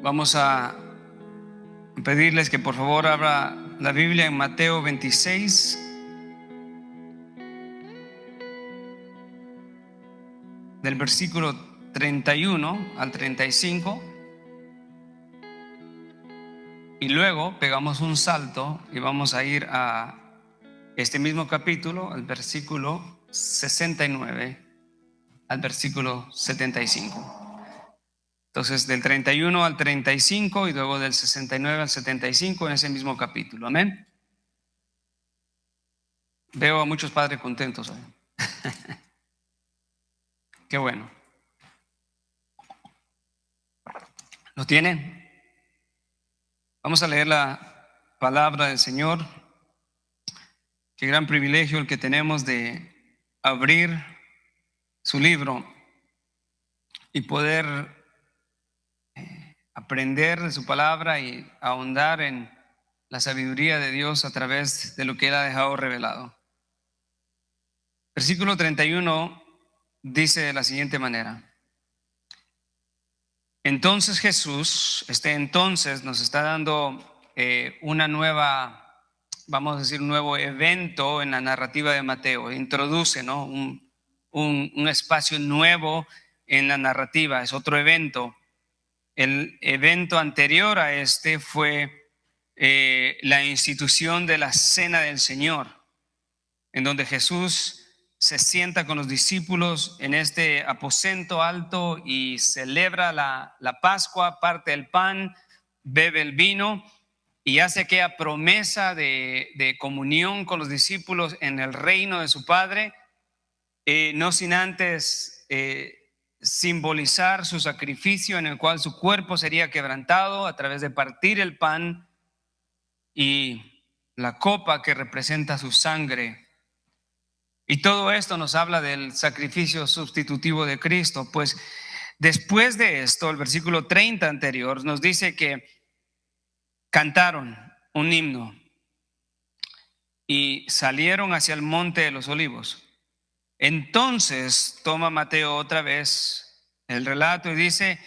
Vamos a pedirles que por favor abra la Biblia en Mateo 26. Del versículo 31 al 35. Y luego pegamos un salto y vamos a ir a este mismo capítulo, al versículo 69 al versículo 75. Entonces del 31 al 35 y luego del 69 al 75 en ese mismo capítulo. Amén. Veo a muchos padres contentos hoy. Qué bueno. ¿Lo tienen? Vamos a leer la palabra del Señor. Qué gran privilegio el que tenemos de abrir su libro y poder aprender de su palabra y ahondar en la sabiduría de Dios a través de lo que Él ha dejado revelado. Versículo 31 dice de la siguiente manera: entonces Jesús, entonces nos está dando una nueva, vamos a decir, un nuevo evento en la narrativa de Mateo. Introduce, ¿no?, un espacio nuevo en la narrativa, es otro evento. El evento anterior a este fue la institución de la Cena del Señor, en donde Jesús se sienta con los discípulos en este aposento alto y celebra la Pascua, parte el pan, bebe el vino y hace aquella promesa de comunión con los discípulos en el reino de su Padre, no sin antes simbolizar su sacrificio, en el cual su cuerpo sería quebrantado a través de partir el pan y la copa que representa su sangre. Y todo esto nos habla del sacrificio sustitutivo de Cristo. Pues después de esto, el versículo 30 anterior nos dice que cantaron un himno y salieron hacia el monte de los olivos. Entonces toma Mateo otra vez el relato y dice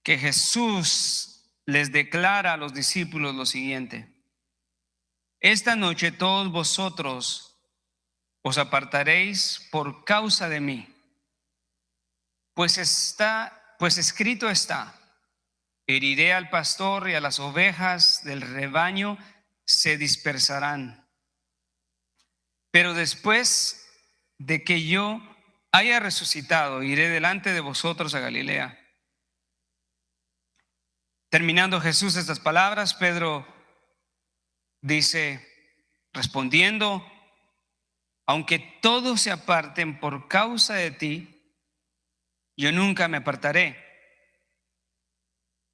que Jesús les declara a los discípulos lo siguiente: esta noche todos vosotros os apartaréis por causa de mí, pues escrito está: heriré al pastor y a las ovejas del rebaño se dispersarán. Pero después de que yo haya resucitado, iré delante de vosotros a Galilea. Terminando Jesús estas palabras, Pedro dice, respondiendo: aunque todos se aparten por causa de ti, yo nunca me apartaré.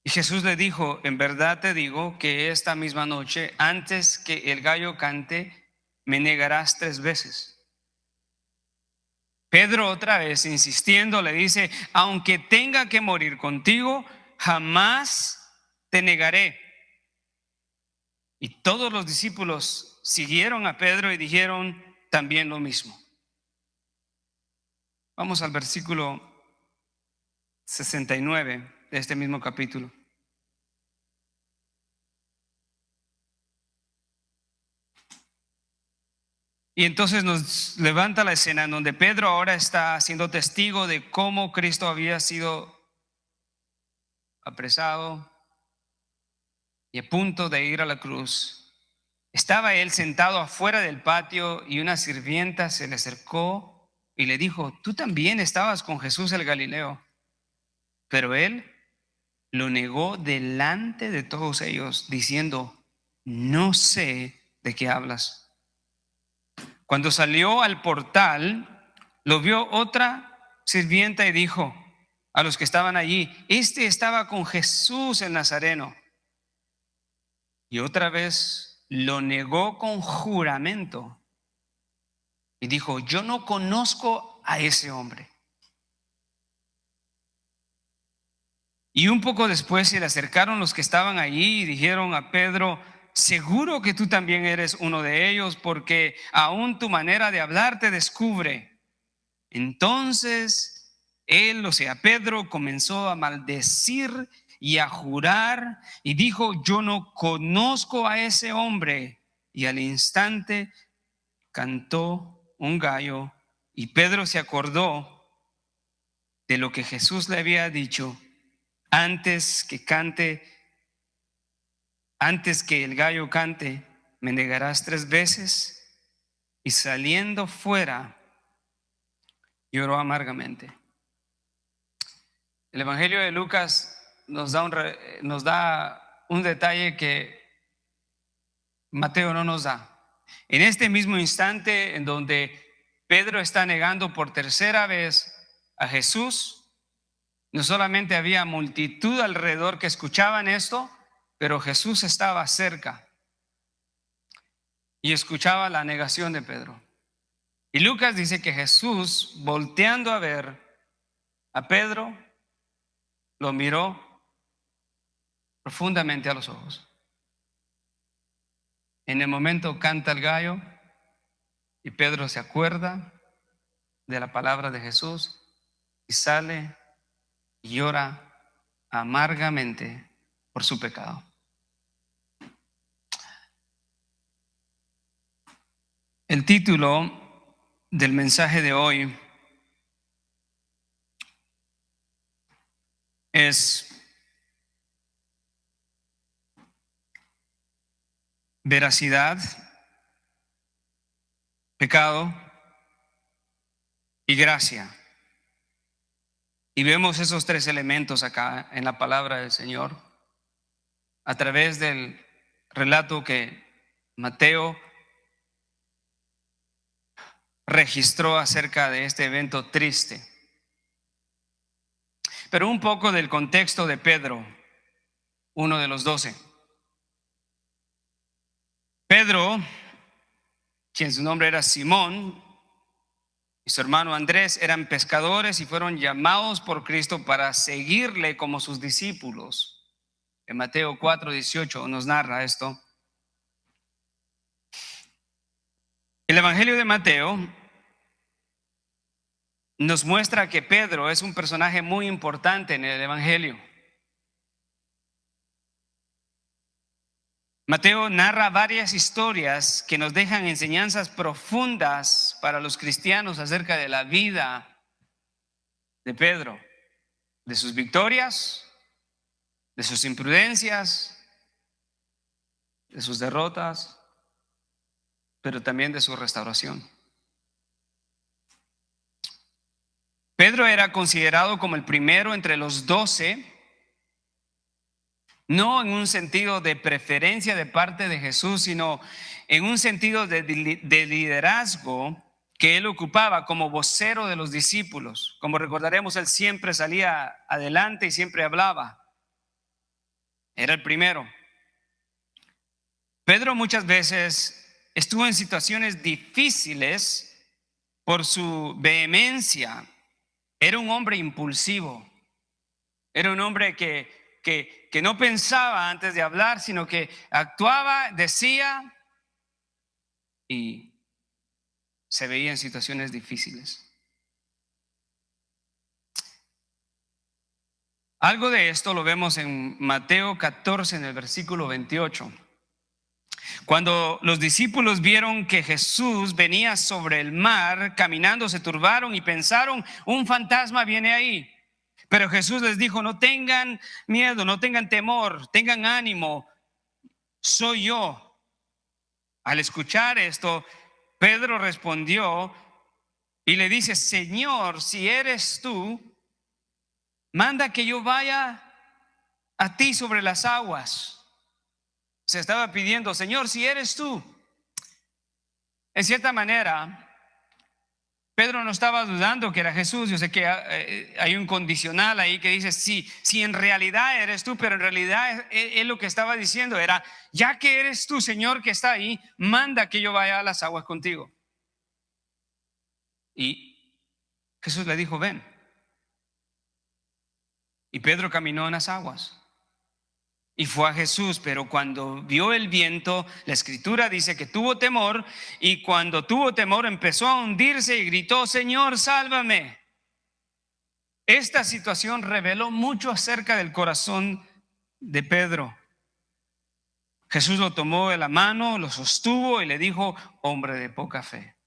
Y Jesús le dijo: en verdad te digo que esta misma noche, antes que el gallo cante, me negarás 3 veces. Pedro otra vez, insistiendo, le dice: aunque tenga que morir contigo, jamás te negaré. Y todos los discípulos siguieron a Pedro y dijeron también lo mismo. Vamos al versículo 69 de este mismo capítulo. Y entonces nos levanta la escena en donde Pedro ahora está siendo testigo de cómo Cristo había sido apresado y a punto de ir a la cruz. Estaba él sentado afuera del patio y una sirvienta se le acercó y le dijo: tú también estabas con Jesús el Galileo. Pero él lo negó delante de todos ellos, diciendo: no sé de qué hablas. Cuando salió al portal, lo vio otra sirvienta y dijo a los que estaban allí: este estaba con Jesús el Nazareno. Y otra vez lo negó con juramento y dijo: yo no conozco a ese hombre. Y un poco después se le acercaron los que estaban allí y dijeron a Pedro: seguro que tú también eres uno de ellos, porque aún tu manera de hablar te descubre. Entonces él, o sea Pedro, comenzó a maldecir y a jurar, y dijo: yo no conozco a ese hombre. Y al instante cantó un gallo, y Pedro se acordó de lo que Jesús le había dicho: antes que el gallo cante, me negarás 3 veces. Y saliendo fuera, lloró amargamente. El Evangelio de Lucas nos da un detalle que Mateo no nos da. En este mismo instante en donde Pedro está negando por 3.ª vez a Jesús, no solamente había multitud alrededor que escuchaban esto, pero Jesús estaba cerca y escuchaba la negación de Pedro. Y Lucas dice que Jesús, volteando a ver a Pedro, lo miró profundamente a los ojos. En el momento canta el gallo y Pedro se acuerda de la palabra de Jesús y sale y llora amargamente por su pecado. El título del mensaje de hoy es veracidad, pecado y gracia. Y vemos esos 3 elementos acá en la palabra del Señor a través del relato que Mateo registró acerca de este evento triste. Pero un poco del contexto de Pedro, uno de los 12. Pedro, quien su nombre era Simón, y su hermano Andrés eran pescadores y fueron llamados por Cristo para seguirle como sus discípulos. En Mateo 4:18 nos narra esto. El Evangelio de Mateo nos muestra que Pedro es un personaje muy importante en el Evangelio. Mateo narra varias historias que nos dejan enseñanzas profundas para los cristianos acerca de la vida de Pedro, de sus victorias, de sus imprudencias, de sus derrotas, pero también de su restauración. Pedro era considerado como el primero entre los 12, no en un sentido de preferencia de parte de Jesús, sino en un sentido de liderazgo que él ocupaba como vocero de los discípulos. Como recordaremos, él siempre salía adelante y siempre hablaba. Era el primero. Pedro muchas veces estuvo en situaciones difíciles por su vehemencia. Era un hombre impulsivo. Era un hombre que no pensaba antes de hablar, sino que actuaba, decía y se veía en situaciones difíciles. Algo de esto lo vemos en Mateo 14, en el versículo 28. Cuando los discípulos vieron que Jesús venía sobre el mar caminando, se turbaron y pensaron: un fantasma viene ahí. Pero Jesús les dijo: no tengan miedo, no tengan temor, tengan ánimo, soy yo. Al escuchar esto, Pedro respondió y le dice: Señor, si eres tú, manda que yo vaya a ti sobre las aguas. Se estaba pidiendo: Señor, si eres tú. En cierta manera, Pedro no estaba dudando que era Jesús. Yo sé que hay un condicional ahí que dice si en realidad eres tú, pero en realidad él lo que estaba diciendo era: ya que eres tú, Señor, que está ahí, manda que yo vaya a las aguas contigo. Y Jesús le dijo: ven. Y Pedro caminó en las aguas y fue a Jesús, pero cuando vio el viento, la escritura dice que tuvo temor, y cuando tuvo temor empezó a hundirse y gritó: Señor, sálvame. Esta situación reveló mucho acerca del corazón de Pedro. Jesús lo tomó de la mano, lo sostuvo y le dijo: hombre de poca fe,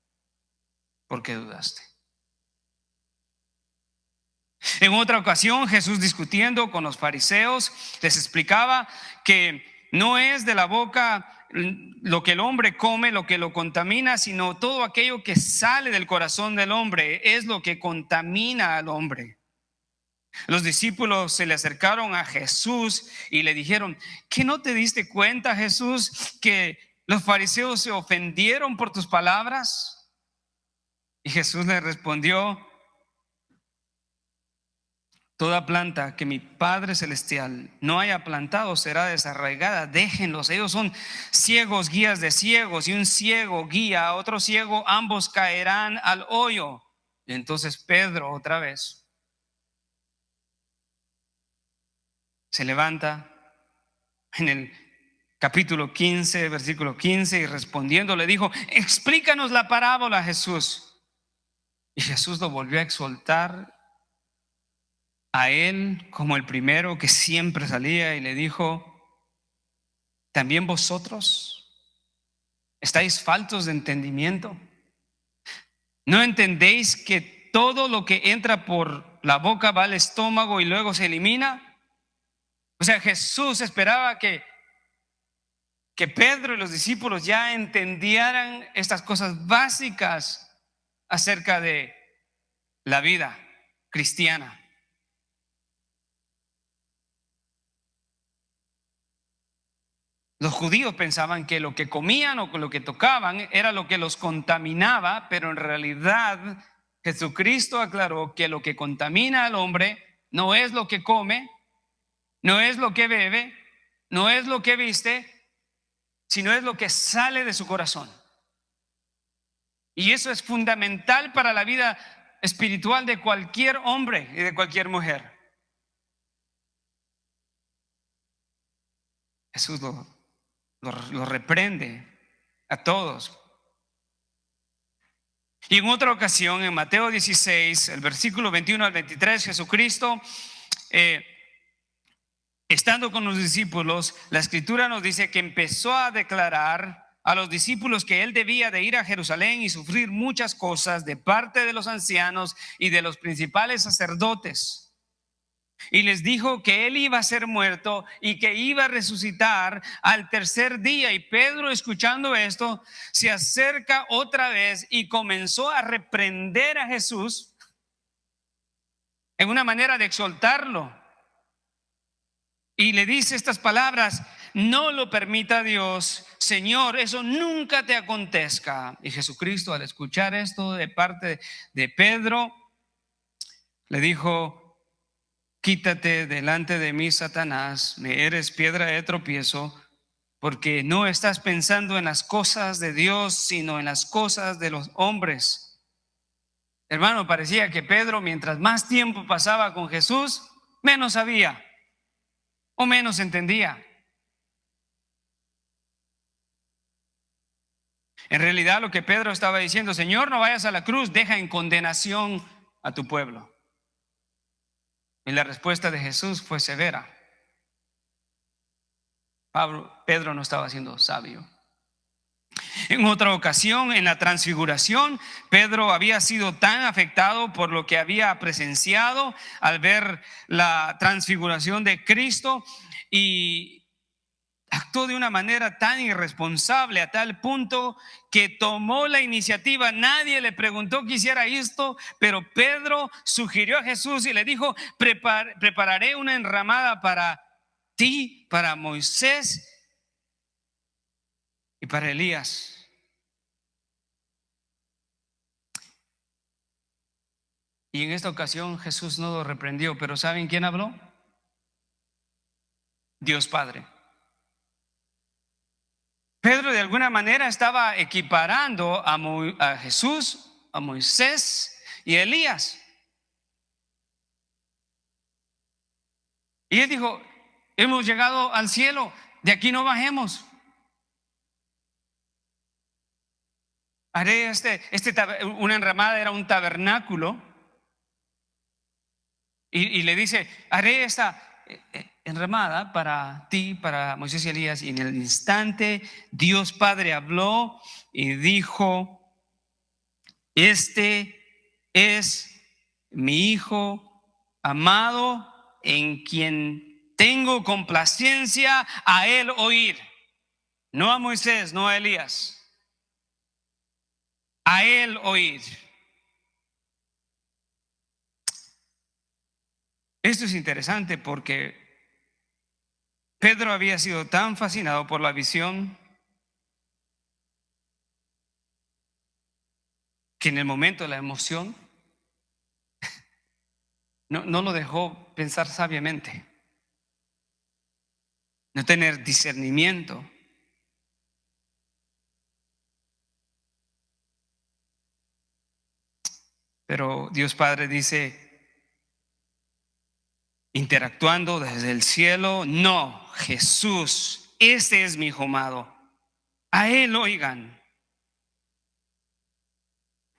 ¿por qué dudaste? En otra ocasión, Jesús, discutiendo con los fariseos, les explicaba que no es de la boca lo que el hombre come lo que lo contamina, sino todo aquello que sale del corazón del hombre es lo que contamina al hombre. Los discípulos se le acercaron a Jesús y le dijeron: ¿qué no te diste cuenta, Jesús, que los fariseos se ofendieron por tus palabras? Y Jesús les respondió: toda planta que mi Padre Celestial no haya plantado será desarraigada. Déjenlos, ellos son ciegos, guías de ciegos, y un ciego guía a otro ciego, ambos caerán al hoyo. Y entonces Pedro otra vez se levanta en el capítulo 15, versículo 15, y respondiendo le dijo: explícanos la parábola, Jesús. Y Jesús lo volvió a exhortar a él como el primero que siempre salía, y le dijo: ¿también vosotros estáis faltos de entendimiento? ¿No entendéis que todo lo que entra por la boca va al estómago y luego se elimina? O sea, Jesús esperaba que Pedro y los discípulos ya entendieran estas cosas básicas acerca de la vida cristiana. Los judíos pensaban que lo que comían o lo que tocaban era lo que los contaminaba, pero en realidad Jesucristo aclaró que lo que contamina al hombre no es lo que come, no es lo que bebe, no es lo que viste, sino es lo que sale de su corazón. Y eso es fundamental para la vida espiritual de cualquier hombre y de cualquier mujer. Jesús lo reprende a todos. Y en otra ocasión, en Mateo 16, el versículo 21 al 23, Jesucristo, estando con los discípulos, la escritura nos dice que empezó a declarar a los discípulos que él debía de ir a Jerusalén y sufrir muchas cosas de parte de los ancianos y de los principales sacerdotes. Y les dijo que él iba a ser muerto y que iba a resucitar al tercer día. Y Pedro, escuchando esto, se acerca otra vez y comenzó a reprender a Jesús en una manera de exaltarlo. Y le dice estas palabras: no lo permita Dios, Señor, eso nunca te acontezca. Y Jesucristo, al escuchar esto de parte de Pedro, le dijo: quítate delante de mí, Satanás, me eres piedra de tropiezo, porque no estás pensando en las cosas de Dios, sino en las cosas de los hombres. Hermano, parecía que Pedro, mientras más tiempo pasaba con Jesús, menos sabía o menos entendía. En realidad lo que Pedro estaba diciendo: Señor, no vayas a la cruz, deja en condenación a tu pueblo. Y la respuesta de Jesús fue severa. Pedro no estaba siendo sabio. En otra ocasión, en la transfiguración, Pedro había sido tan afectado por lo que había presenciado al ver la transfiguración de Cristo, y actuó de una manera tan irresponsable a tal punto que tomó la iniciativa. Nadie le preguntó que hiciera esto, pero Pedro sugirió a Jesús y le dijo: prepararé una enramada para ti, para Moisés y para Elías. Y en esta ocasión Jesús no lo reprendió, pero ¿saben quién habló? Dios Padre. Pedro de alguna manera estaba equiparando a Jesús, a Moisés y a Elías. Y él dijo: hemos llegado al cielo, de aquí no bajemos. Haré una enramada, era un tabernáculo. Y le dice: haré enramada para ti, para Moisés y Elías. Y en el instante Dios Padre habló y dijo: este es mi Hijo amado, en quien tengo complacencia, a él oír. No a Moisés, no a Elías, a él oír. Esto es interesante porque Pedro había sido tan fascinado por la visión que en el momento de la emoción no lo dejó pensar sabiamente, no tener discernimiento. Pero Dios Padre dice, interactuando desde el cielo: no, Jesús, este es mi Hijo amado, a él oigan.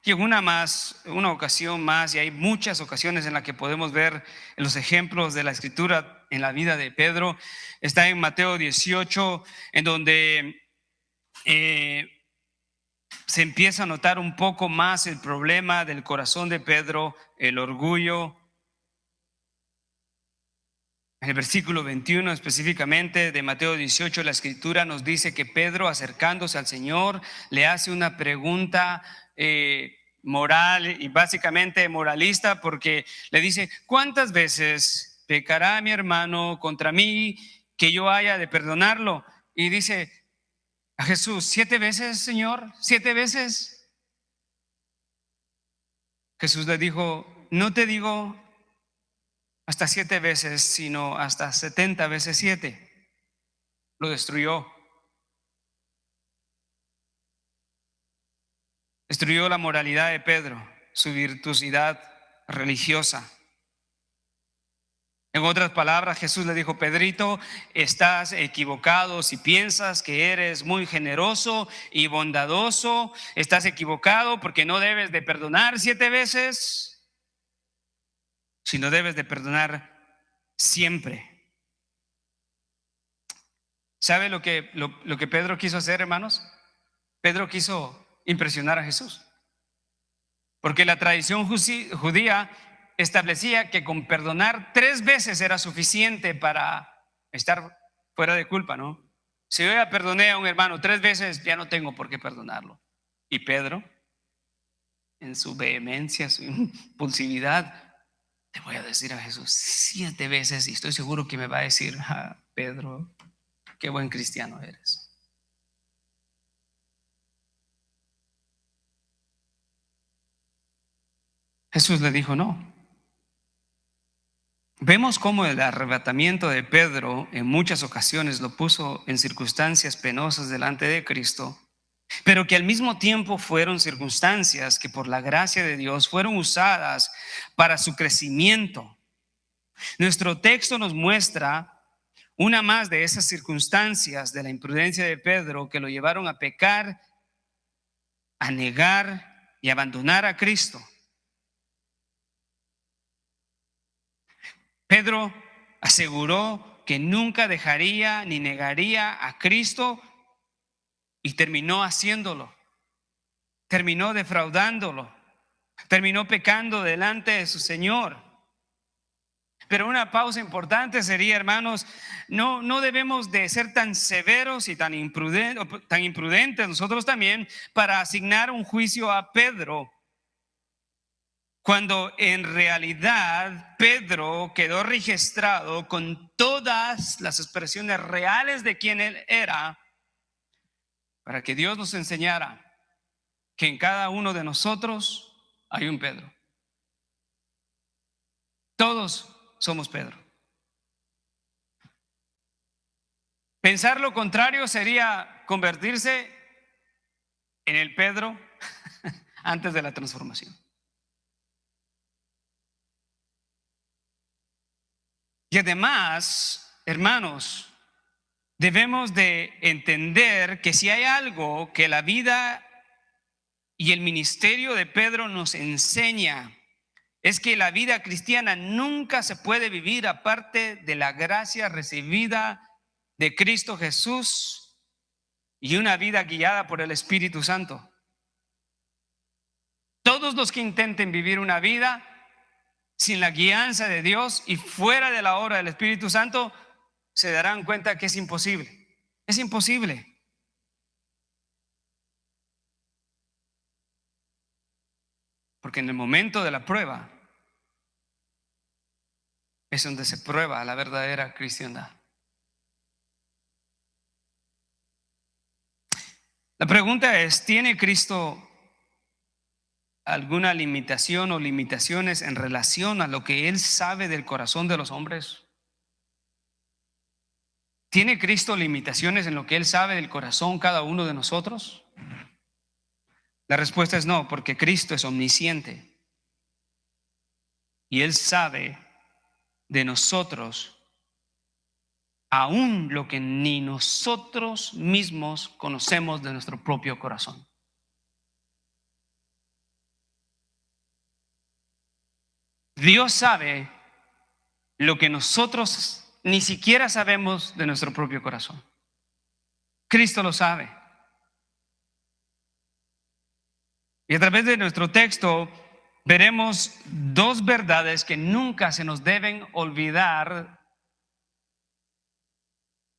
Y en una ocasión más, y hay muchas ocasiones en las que podemos ver los ejemplos de la Escritura en la vida de Pedro, está en Mateo 18, en donde se empieza a notar un poco más el problema del corazón de Pedro, el orgullo. En el versículo 21 específicamente de Mateo 18, la Escritura nos dice que Pedro, acercándose al Señor, le hace una pregunta moral y básicamente moralista, porque le dice: ¿cuántas veces pecará mi hermano contra mí que yo haya de perdonarlo? Y dice a Jesús: 7 veces, Señor, 7 veces. Jesús le dijo: no te digo hasta 7 veces, sino hasta 70 veces 7. Lo destruyó. Destruyó la moralidad de Pedro, su virtuosidad religiosa. En otras palabras, Jesús le dijo: Pedrito, estás equivocado si piensas que eres muy generoso y bondadoso. Estás equivocado, porque no debes de perdonar 7 veces, sino debes de perdonar siempre. ¿Sabe lo que Pedro quiso hacer, hermanos? Pedro quiso impresionar a Jesús, porque la tradición judía establecía que con perdonar 3 veces era suficiente para estar fuera de culpa, ¿no? Si yo ya perdoné a un hermano 3 veces, ya no tengo por qué perdonarlo. Y Pedro, en su vehemencia, su impulsividad, le voy a decir a Jesús 7 veces, y estoy seguro que me va a decir: Pedro, qué buen cristiano eres. Jesús le dijo: no. Vemos cómo el arrebatamiento de Pedro en muchas ocasiones lo puso en circunstancias penosas delante de Cristo, pero que al mismo tiempo fueron circunstancias que por la gracia de Dios fueron usadas para su crecimiento. Nuestro texto nos muestra una más de esas circunstancias de la imprudencia de Pedro que lo llevaron a pecar, a negar y abandonar a Cristo. Pedro aseguró que nunca dejaría ni negaría a Cristo, y terminó haciéndolo. Terminó defraudándolo. Terminó pecando delante de su Señor. Pero una pausa importante sería, hermanos, no debemos de ser tan severos y tan imprudentes nosotros también para asignar un juicio a Pedro, cuando en realidad Pedro quedó registrado con todas las expresiones reales de quien él era, para que Dios nos enseñara que en cada uno de nosotros hay un Pedro. Todos somos Pedro. Pensar lo contrario sería convertirse en el Pedro antes de la transformación. Y además, hermanos, debemos de entender que si hay algo que la vida y el ministerio de Pedro nos enseña, es que la vida cristiana nunca se puede vivir aparte de la gracia recibida de Cristo Jesús y una vida guiada por el Espíritu Santo. Todos los que intenten vivir una vida sin la guianza de Dios y fuera de la obra del Espíritu Santo, se darán cuenta que es imposible. Es imposible. Porque en el momento de la prueba es donde se prueba la verdadera cristiandad. La pregunta es, ¿tiene Cristo alguna limitación o limitaciones en relación a lo que Él sabe del corazón de los hombres? ¿Tiene Cristo limitaciones en lo que Él sabe del corazón cada uno de nosotros? La respuesta es no, porque Cristo es omnisciente y Él sabe de nosotros aún lo que ni nosotros mismos conocemos de nuestro propio corazón. Dios sabe lo que nosotros ni siquiera sabemos de nuestro propio corazón. Cristo lo sabe. Y a través de nuestro texto veremos dos verdades que nunca se nos deben olvidar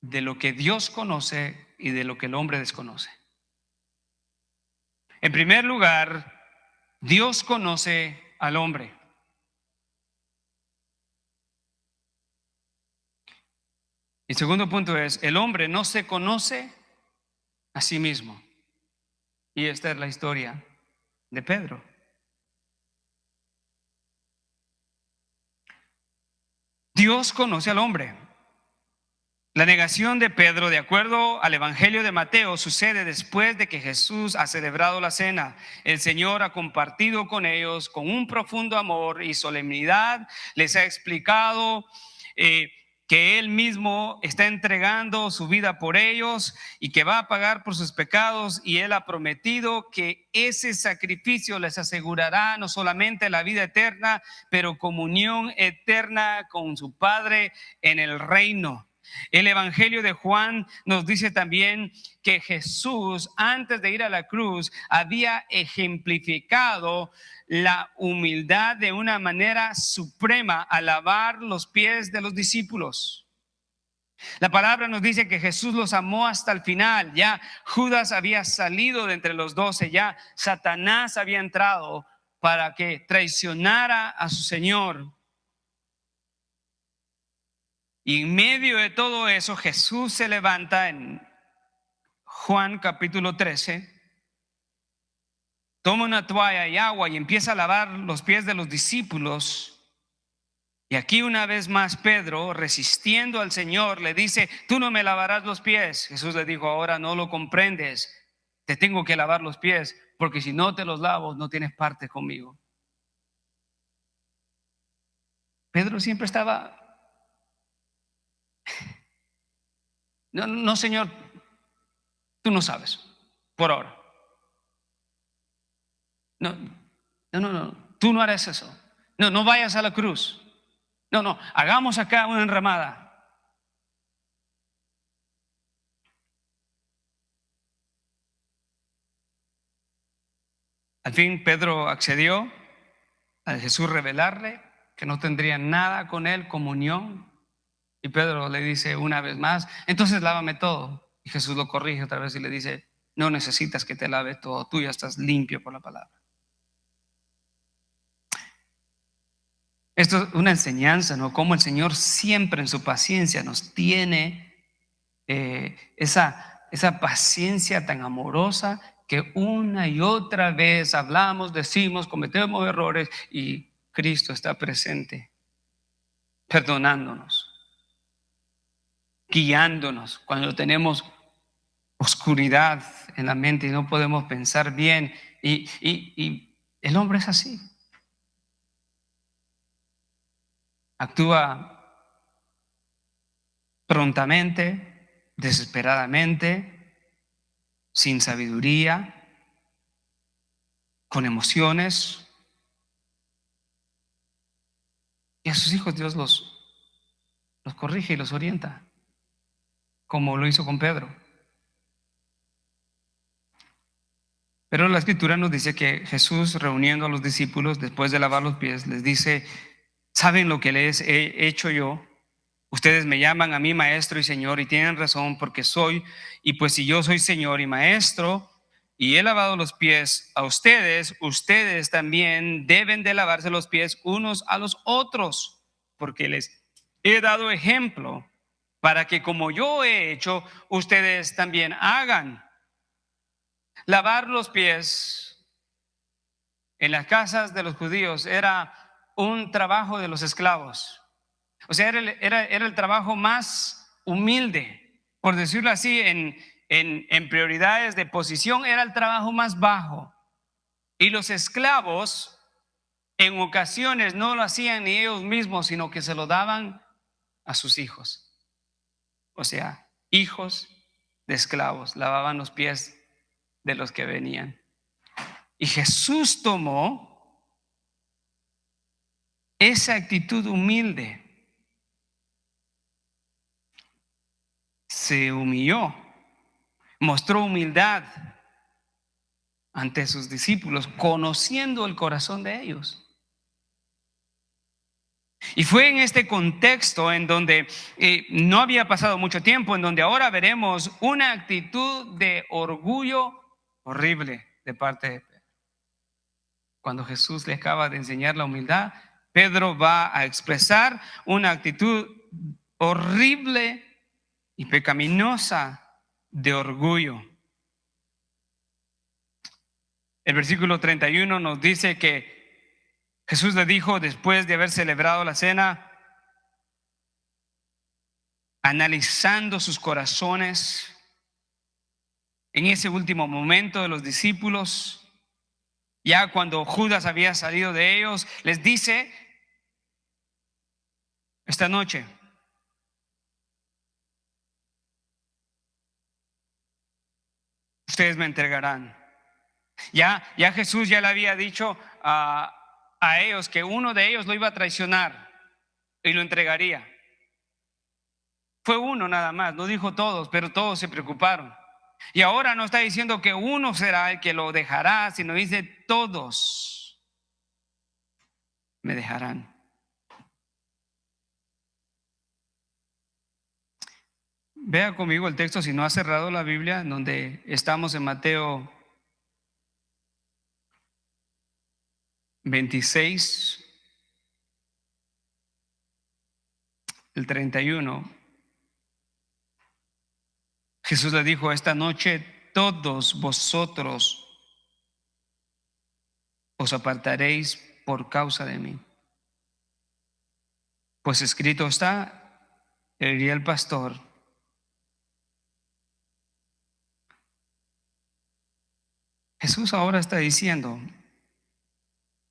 de lo que Dios conoce y de lo que el hombre desconoce. En primer lugar, Dios conoce al hombre. El segundo punto es, el hombre no se conoce a sí mismo. Y esta es la historia de Pedro. Dios conoce al hombre. La negación de Pedro, de acuerdo al Evangelio de Mateo, sucede después de que Jesús ha celebrado la cena. El Señor ha compartido con ellos con un profundo amor y solemnidad. Les ha explicado que Él mismo está entregando su vida por ellos y que va a pagar por sus pecados, y Él ha prometido que ese sacrificio les asegurará no solamente la vida eterna, pero comunión eterna con su Padre en el reino. El Evangelio de Juan nos dice también que Jesús, antes de ir a la cruz, había ejemplificado la humildad de una manera suprema al lavar los pies de los discípulos. La palabra nos dice que Jesús los amó hasta el final. Ya Judas había salido de entre los 12, ya Satanás había entrado para que traicionara a su Señor. Y en medio de todo eso, Jesús se levanta en Juan capítulo 13, toma una toalla y agua y empieza a lavar los pies de los discípulos. Y aquí una vez más Pedro, resistiendo al Señor, le dice, tú no me lavarás los pies. Jesús le dijo, ahora no lo comprendes, te tengo que lavar los pies, porque si no te los lavo, no tienes parte conmigo. Pedro siempre estaba, no, Señor, tú no sabes, por ahora. No, tú no harás eso. No vayas a la cruz. No, hagamos acá una enramada. Al fin Pedro accedió a Jesús revelarle que no tendría nada con él, comunión. Y Pedro le dice una vez más, entonces lávame todo. Y Jesús lo corrige otra vez y le dice, no necesitas que te lave todo, tú ya estás limpio por la palabra. Esto es una enseñanza, ¿no? Cómo el Señor siempre en su paciencia nos tiene esa paciencia tan amorosa, que una y otra vez hablamos, decimos, cometemos errores y Cristo está presente, perdonándonos, guiándonos cuando tenemos oscuridad en la mente y no podemos pensar bien. Y el hombre es así. Actúa prontamente, desesperadamente, sin sabiduría, con emociones. Y a sus hijos Dios los corrige y los orienta, como lo hizo con Pedro. Pero la Escritura nos dice que Jesús, reuniendo a los discípulos después de lavar los pies, les dice: ¿saben lo que les he hecho yo? Ustedes me llaman a mí maestro y señor, y tienen razón, porque soy. Y pues si yo soy señor y maestro y he lavado los pies a ustedes, ustedes también deben de lavarse los pies unos a los otros, porque les he dado ejemplo para que como yo he hecho, ustedes también hagan. Lavar los pies en las casas de los judíos era un trabajo de los esclavos. O sea, era el trabajo más humilde, por decirlo así, en prioridades de posición, era el trabajo más bajo. Y los esclavos en ocasiones no lo hacían ni ellos mismos, sino que se lo daban a sus hijos. O sea, hijos de esclavos lavaban los pies de los que venían. Y Jesús tomó esa actitud humilde, se humilló, mostró humildad ante sus discípulos, conociendo el corazón de ellos. Y fue en este contexto en donde no había pasado mucho tiempo, en donde ahora veremos una actitud de orgullo horrible de parte de Pedro. Cuando Jesús le acaba de enseñar la humildad, Pedro va a expresar una actitud horrible y pecaminosa de orgullo. El versículo 31 nos dice que Jesús le dijo, después de haber celebrado la cena, analizando sus corazones, en ese último momento de los discípulos, ya cuando Judas había salido de ellos, les dice: esta noche ustedes me entregarán. Ya Jesús ya le había dicho a ellos que uno de ellos lo iba a traicionar y lo entregaría. Fue uno nada más, no dijo todos, pero todos se preocuparon. Y ahora no está diciendo que uno será el que lo dejará, sino dice: todos me dejarán. Vea conmigo el texto, si no ha cerrado la Biblia, donde estamos en Mateo 26, el 31. Jesús le dijo: esta noche todos vosotros os apartaréis por causa de mí. Pues escrito está, heriré al pastor Jesús ahora está diciendo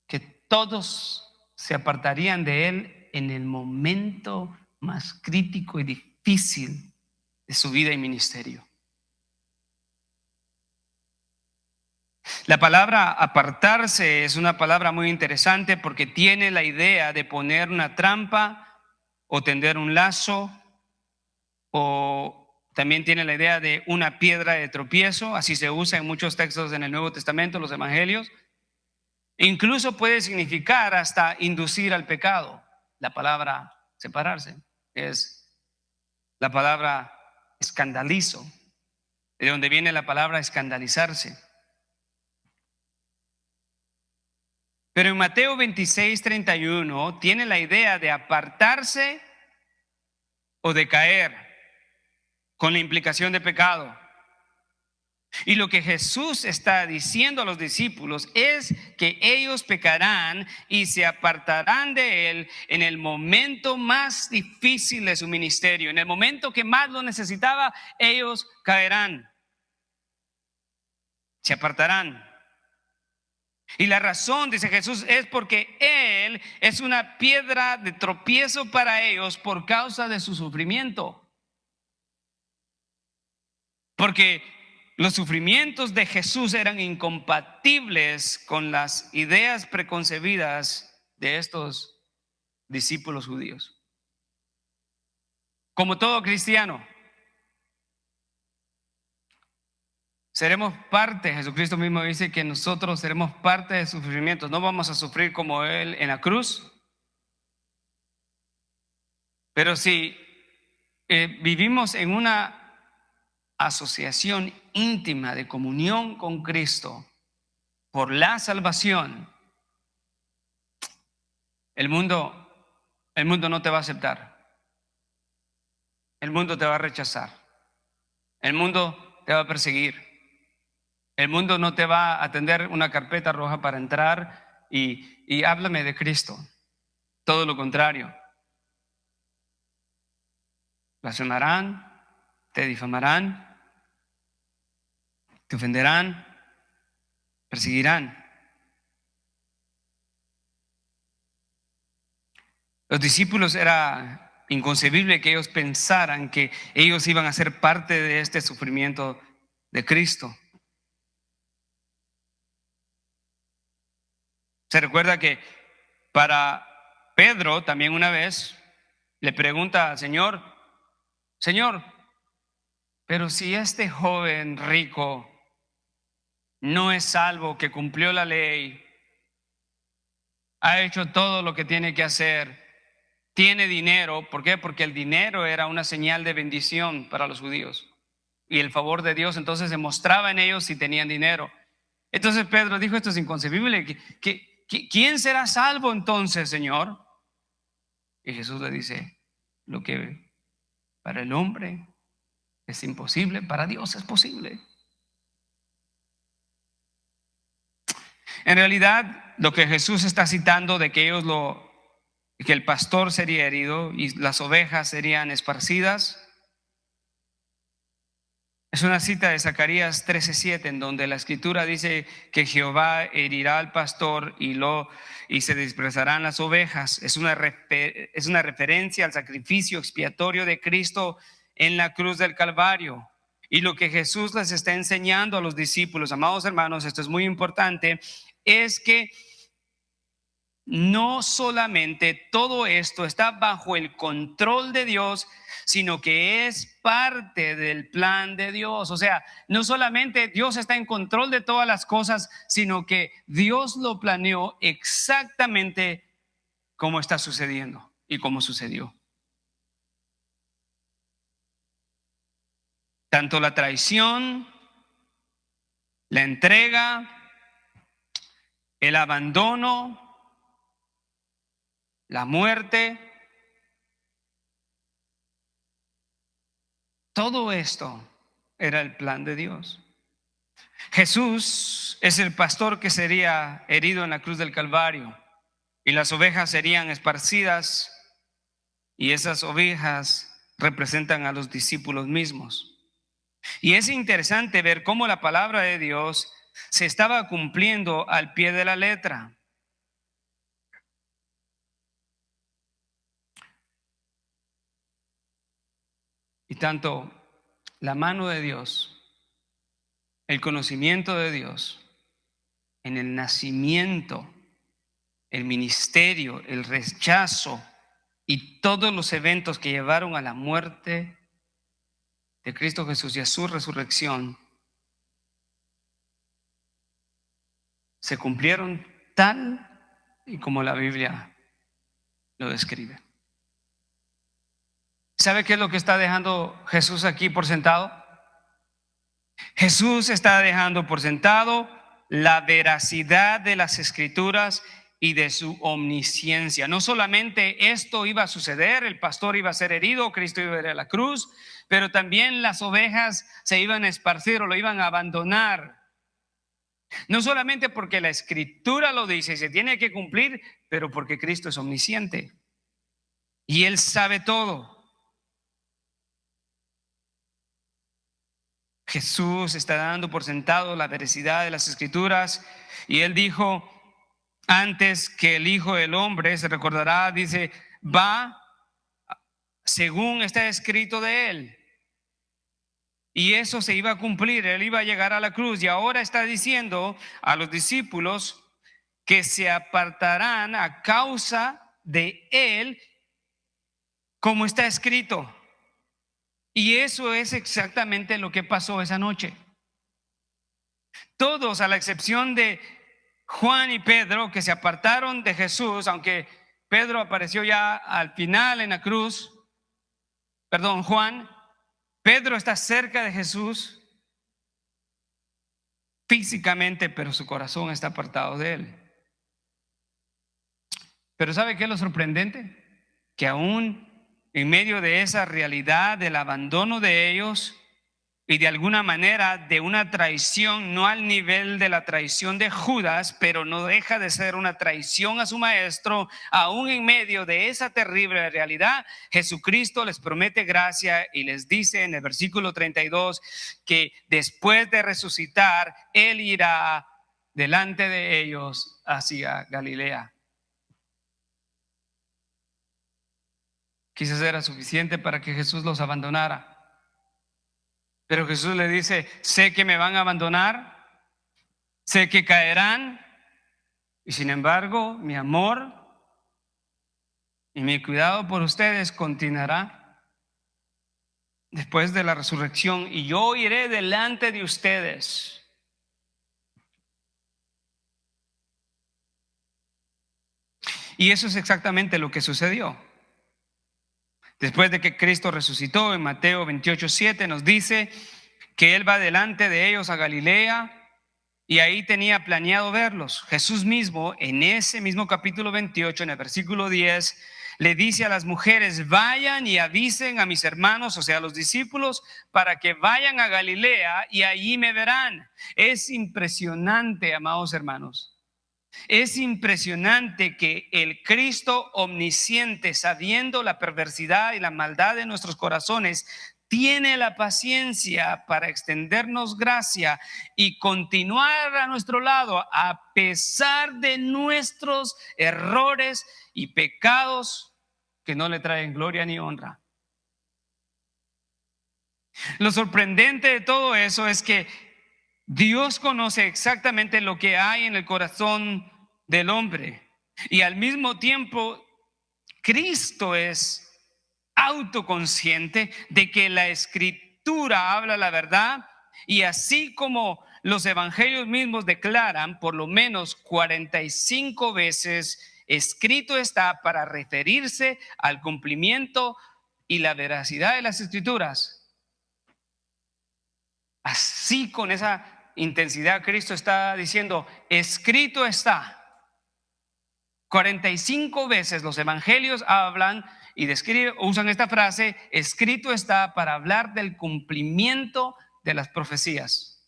que todos se apartarían de él en el momento más crítico y difícil de su vida y ministerio. La palabra apartarse es una palabra muy interesante porque tiene la idea de poner una trampa o tender un lazo, o también tiene la idea de una piedra de tropiezo. Así se usa en muchos textos en el Nuevo Testamento, los evangelios. Incluso puede significar hasta inducir al pecado. La palabra separarse es la palabra escandalizo, de donde viene la palabra escandalizarse. Pero en Mateo 26, 31 tiene la idea de apartarse o de caer, con la implicación de pecado. Y lo que Jesús está diciendo a los discípulos es que ellos pecarán y se apartarán de él en el momento más difícil de su ministerio. En el momento que más lo necesitaba, ellos caerán, se apartarán. Y la razón, dice Jesús, es porque él es una piedra de tropiezo para ellos por causa de su sufrimiento. Porque los sufrimientos de Jesús eran incompatibles con las ideas preconcebidas de estos discípulos judíos. Como todo cristiano, seremos parte. Jesucristo mismo dice que nosotros seremos parte de sus sufrimientos. No vamos a sufrir como Él en la cruz. Pero si vivimos en una asociación íntima de comunión con Cristo por la salvación, el mundo no te va a aceptar. El mundo te va a rechazar. El mundo te va a perseguir. El mundo no te va a tender una carpeta roja para entrar y háblame de Cristo. Todo lo contrario. Blasfemarán, te difamarán, te ofenderán, perseguirán. Los discípulos era inconcebible que ellos pensaran que ellos iban a ser parte de este sufrimiento de Cristo. Se recuerda que para Pedro también una vez le pregunta al Señor, Señor, pero si este joven rico no es salvo, que cumplió la ley, ha hecho todo lo que tiene que hacer, tiene dinero, ¿por qué? Porque el dinero era una señal de bendición para los judíos y el favor de Dios entonces se mostraba en ellos si tenían dinero. Entonces Pedro dijo, esto es inconcebible, ¿quién será salvo entonces, Señor? Y Jesús le dice, lo que para el hombre es imposible, para Dios es posible. En realidad, lo que Jesús está citando de que que el pastor sería herido y las ovejas serían esparcidas, es una cita de Zacarías 13:7, en donde la escritura dice que Jehová herirá al pastor y se dispersarán las ovejas. Es una referencia al sacrificio expiatorio de Cristo en la cruz del Calvario. Y lo que Jesús les está enseñando a los discípulos, amados hermanos, esto es muy importante, es que no solamente todo esto está bajo el control de Dios, sino que es parte del plan de Dios. O sea, no solamente Dios está en control de todas las cosas, sino que Dios lo planeó exactamente como está sucediendo y como sucedió. Tanto la traición, la entrega, el abandono, la muerte, todo esto era el plan de Dios. Jesús es el pastor que sería herido en la cruz del Calvario y las ovejas serían esparcidas y esas ovejas representan a los discípulos mismos. Y es interesante ver cómo la palabra de Dios se estaba cumpliendo al pie de la letra. Y tanto la mano de Dios, el conocimiento de Dios, en el nacimiento, el ministerio, el rechazo y todos los eventos que llevaron a la muerte de Cristo Jesús y a su resurrección, se cumplieron tal y como la Biblia lo describe. ¿Sabe qué es lo que está dejando Jesús aquí por sentado? Jesús está dejando por sentado la veracidad de las Escrituras y de su omnisciencia. No solamente esto iba a suceder, el pastor iba a ser herido, Cristo iba a ir a la cruz, pero también las ovejas se iban a esparcir o lo iban a abandonar. No solamente porque la Escritura lo dice y se tiene que cumplir, pero porque Cristo es omnisciente y Él sabe todo. Jesús está dando por sentado la veracidad de las Escrituras y Él dijo antes que el Hijo del Hombre, se recordará, dice, va según está escrito de Él. Y eso se iba a cumplir, Él iba a llegar a la cruz y ahora está diciendo a los discípulos que se apartarán a causa de Él como está escrito. Y eso es exactamente lo que pasó esa noche. Todos, a la excepción de Juan y Pedro, que se apartaron de Jesús, aunque Pedro apareció ya al final en la cruz, Juan, Pedro está cerca de Jesús físicamente, pero su corazón está apartado de él. Pero ¿sabe qué es lo sorprendente? Que aún en medio de esa realidad del abandono de ellos y de alguna manera de una traición, no al nivel de la traición de Judas, pero no deja de ser una traición a su maestro, aún en medio de esa terrible realidad, Jesucristo les promete gracia y les dice en el versículo 32 que después de resucitar, Él irá delante de ellos hacia Galilea. Quizás era suficiente para que Jesús los abandonara. Pero Jesús le dice, sé que me van a abandonar, sé que caerán, y sin embargo, mi amor y mi cuidado por ustedes continuará después de la resurrección, y yo iré delante de ustedes. Y eso es exactamente lo que sucedió. Después de que Cristo resucitó, en Mateo 28:7 nos dice que Él va delante de ellos a Galilea y ahí tenía planeado verlos. Jesús mismo, en ese mismo capítulo 28, en el versículo 10, le dice a las mujeres, vayan y avisen a mis hermanos, o sea, a los discípulos, para que vayan a Galilea y allí me verán. Es impresionante, amados hermanos. Es impresionante que el Cristo omnisciente, sabiendo la perversidad y la maldad de nuestros corazones, tiene la paciencia para extendernos gracia y continuar a nuestro lado a pesar de nuestros errores y pecados que no le traen gloria ni honra. Lo sorprendente de todo eso es que Dios conoce exactamente lo que hay en el corazón del hombre, y al mismo tiempo Cristo es autoconsciente de que la Escritura habla la verdad, y así como los evangelios mismos declaran, por lo menos 45 veces escrito está para referirse al cumplimiento y la veracidad de las Escrituras. Así, con esa intensidad, Cristo está diciendo, escrito está. 45 veces los evangelios hablan y describen, usan esta frase, escrito está, para hablar del cumplimiento de las profecías.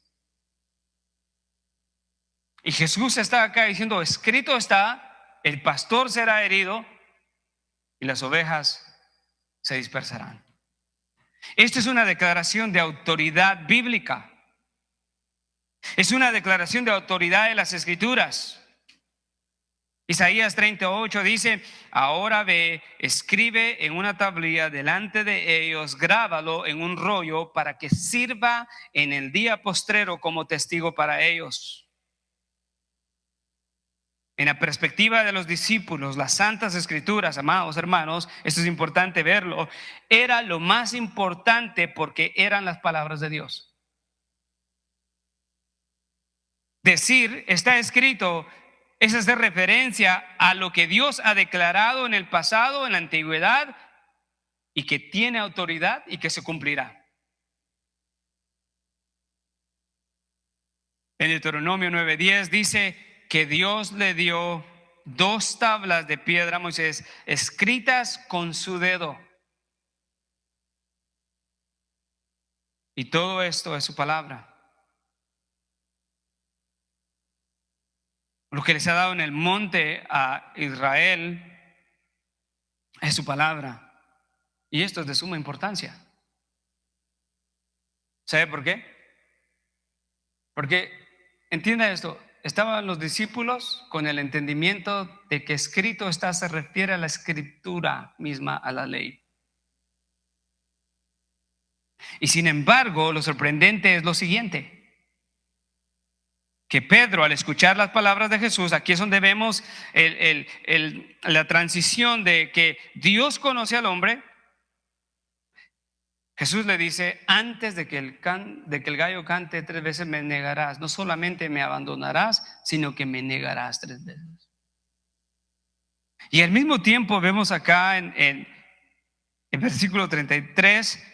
Y Jesús está acá diciendo, escrito está, el pastor será herido y las ovejas se dispersarán. Esto es una declaración de autoridad bíblica. Es una declaración de autoridad de las Escrituras. Isaías 38 dice, ahora ve, escribe en una tablilla delante de ellos, grábalo en un rollo para que sirva en el día postrero como testigo para ellos. En la perspectiva de los discípulos, las santas escrituras, amados hermanos, esto es importante verlo, era lo más importante porque eran las palabras de Dios. Decir, está escrito, es hacer referencia a lo que Dios ha declarado en el pasado, en la antigüedad, y que tiene autoridad y que se cumplirá. En Deuteronomio 9:10 dice que Dios le dio 2 tablas de piedra a Moisés, escritas con su dedo. Y todo esto es su palabra. Lo que les ha dado en el monte a Israel es su palabra. Y esto es de suma importancia. ¿Sabe por qué? Porque, entienda esto, estaban los discípulos con el entendimiento de que escrito está se refiere a la escritura misma, a la ley. Y sin embargo, lo sorprendente es lo siguiente, que Pedro, al escuchar las palabras de Jesús, aquí es donde vemos la transición de que Dios conoce al hombre. Jesús le dice: antes de que el gallo cante 3 veces me negarás. No solamente me abandonarás, sino que me negarás 3 veces. Y al mismo tiempo vemos acá en versículo 33,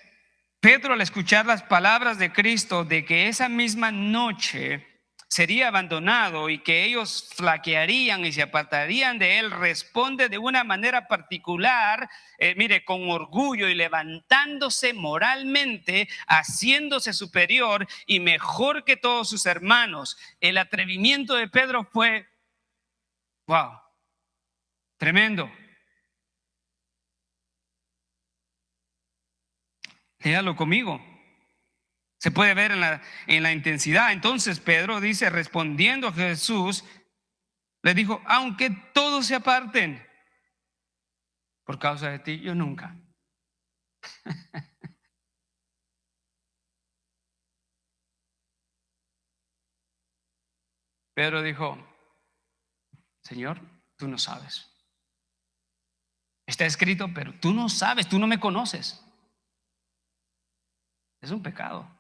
Pedro, al escuchar las palabras de Cristo de que esa misma noche sería abandonado y que ellos flaquearían y se apartarían de él, responde de una manera particular, mire, con orgullo y levantándose moralmente, haciéndose superior y mejor que todos sus hermanos. El atrevimiento de Pedro fue, wow, tremendo. Léalo conmigo. Se puede ver en la intensidad. Entonces Pedro dice, respondiendo a Jesús, le dijo: aunque todos se aparten por causa de ti, yo nunca. Pedro dijo: Señor, tú no sabes. Está escrito, pero tú no sabes, tú no me conoces. Es un pecado.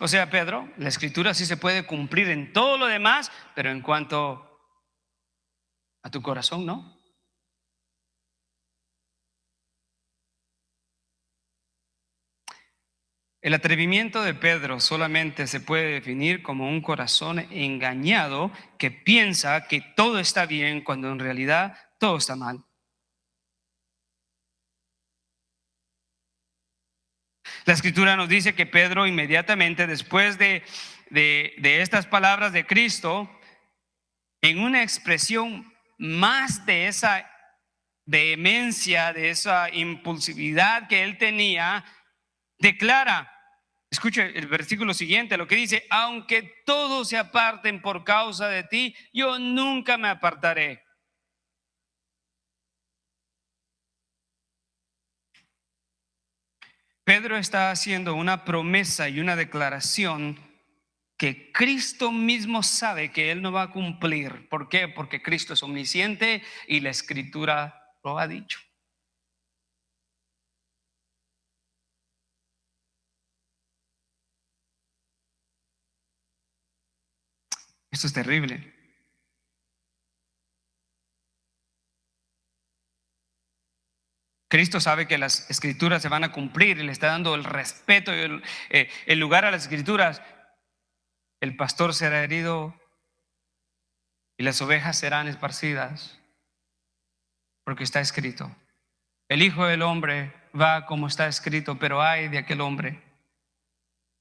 O sea, Pedro, la escritura sí se puede cumplir en todo lo demás, pero en cuanto a tu corazón, no. El atrevimiento de Pedro solamente se puede definir como un corazón engañado que piensa que todo está bien cuando en realidad todo está mal. La escritura nos dice que Pedro, inmediatamente después de estas palabras de Cristo, en una expresión más de esa vehemencia, de esa impulsividad que él tenía, declara, escuche el versículo siguiente, lo que dice: aunque todos se aparten por causa de ti, yo nunca me apartaré. Pedro está haciendo una promesa y una declaración que Cristo mismo sabe que él no va a cumplir. ¿Por qué? Porque Cristo es omnisciente y la escritura lo ha dicho. Esto es terrible. Cristo sabe que las escrituras se van a cumplir y le está dando el respeto y el lugar a las escrituras. El pastor será herido y las ovejas serán esparcidas, porque está escrito. El Hijo del Hombre va como está escrito, pero ay de aquel hombre.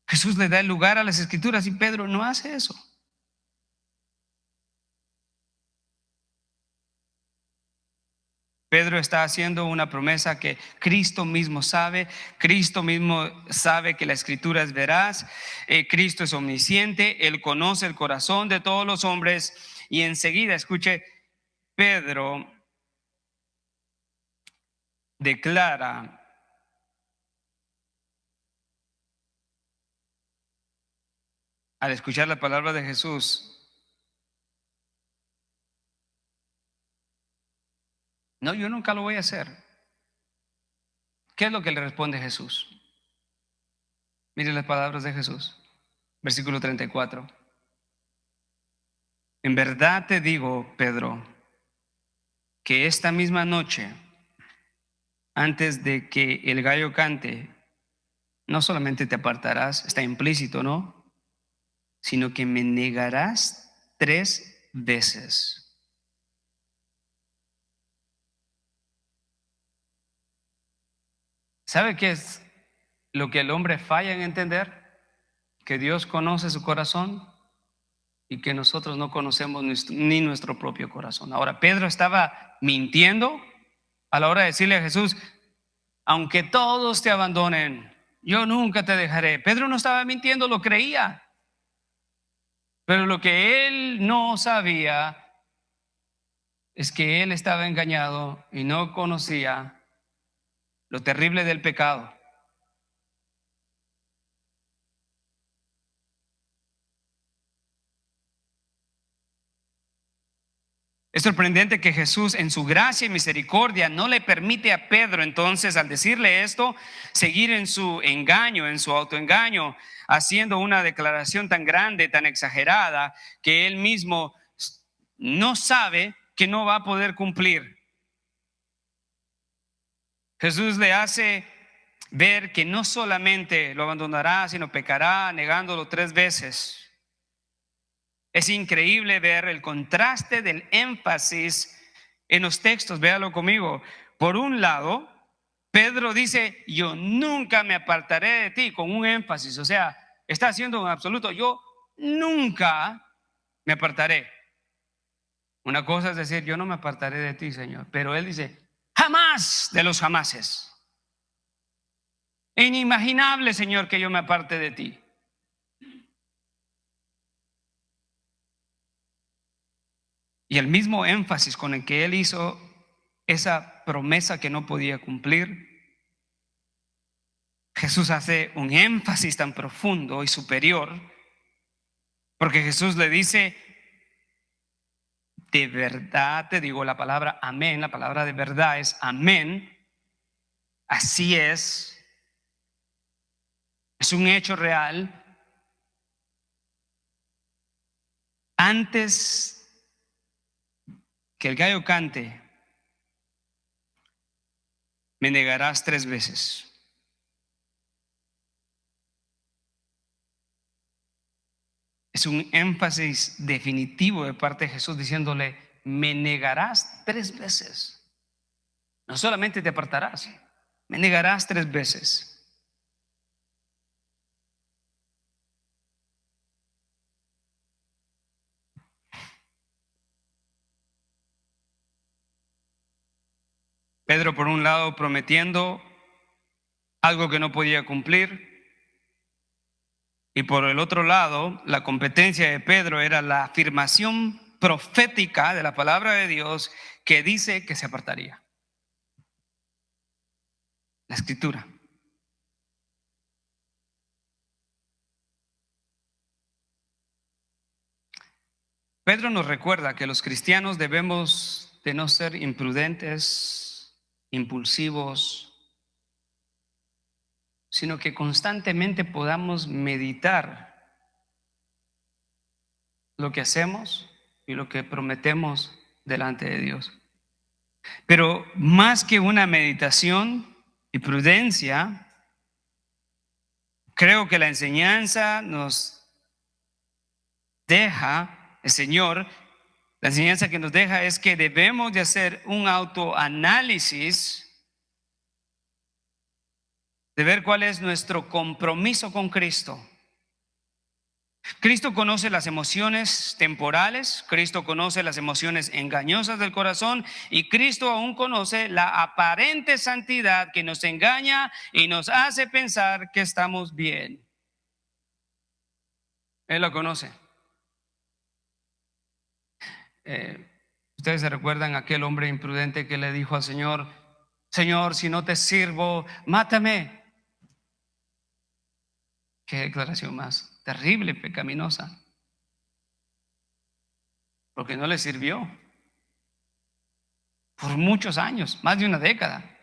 Jesús le da el lugar a las escrituras y Pedro no hace eso. Pedro está haciendo una promesa que Cristo mismo sabe. Cristo mismo sabe que la escritura es veraz. Cristo es omnisciente. Él conoce el corazón de todos los hombres. Y enseguida, escuche, Pedro declara: al escuchar la palabra de Jesús, no, yo nunca lo voy a hacer. ¿Qué es lo que le responde Jesús? Mire las palabras de Jesús, versículo 34. En verdad te digo, Pedro, que esta misma noche, antes de que el gallo cante, no solamente te apartarás, está implícito, ¿no? Sino que me negarás 3 veces. ¿Sabe qué es lo que el hombre falla en entender? Que Dios conoce su corazón y que nosotros no conocemos ni nuestro propio corazón. Ahora, Pedro estaba mintiendo a la hora de decirle a Jesús: aunque todos te abandonen, yo nunca te dejaré. Pedro no estaba mintiendo, lo creía. Pero lo que él no sabía es que él estaba engañado y no conocía lo terrible del pecado. Es sorprendente que Jesús en su gracia y misericordia no le permite a Pedro entonces, al decirle esto, seguir en su engaño, en su autoengaño, haciendo una declaración tan grande, tan exagerada, que él mismo no sabe que no va a poder cumplir. Jesús le hace ver que no solamente lo abandonará, sino pecará negándolo 3 veces. Es increíble ver el contraste del énfasis en los textos. Véalo conmigo. Por un lado, Pedro dice: yo nunca me apartaré de ti, con un énfasis. O sea, está haciendo un absoluto: yo nunca me apartaré. Una cosa es decir: yo no me apartaré de ti, Señor. Pero él dice: jamás de los jamases. Inimaginable, Señor, que yo me aparte de ti. Y el mismo énfasis con el que él hizo esa promesa que no podía cumplir, Jesús hace un énfasis tan profundo y superior, porque Jesús le dice: de verdad te digo, la palabra amén, la palabra de verdad es amén, así es un hecho real. Antes que el gallo cante, me negarás 3 veces. Es un énfasis definitivo de parte de Jesús diciéndole: me negarás 3 veces. No solamente te apartarás, me negarás 3 veces. Pedro, por un lado, prometiendo algo que no podía cumplir, y por el otro lado, la competencia de Pedro era la afirmación profética de la palabra de Dios que dice que se apartaría. La escritura. Pedro nos recuerda que los cristianos debemos de no ser imprudentes, impulsivos, sino que constantemente podamos meditar lo que hacemos y lo que prometemos delante de Dios. Pero más que una meditación y prudencia, creo que la enseñanza nos deja, el Señor, la enseñanza que nos deja es que debemos de hacer un autoanálisis, de ver cuál es nuestro compromiso con Cristo. Cristo conoce las emociones temporales, Cristo conoce las emociones engañosas del corazón, y Cristo aún conoce la aparente santidad que nos engaña y nos hace pensar que estamos bien. Él lo conoce. Ustedes se recuerdan aquel hombre imprudente que le dijo al Señor: Señor, si no te sirvo, mátame. Qué declaración más terrible, pecaminosa, porque no le sirvió por muchos años, más de una década.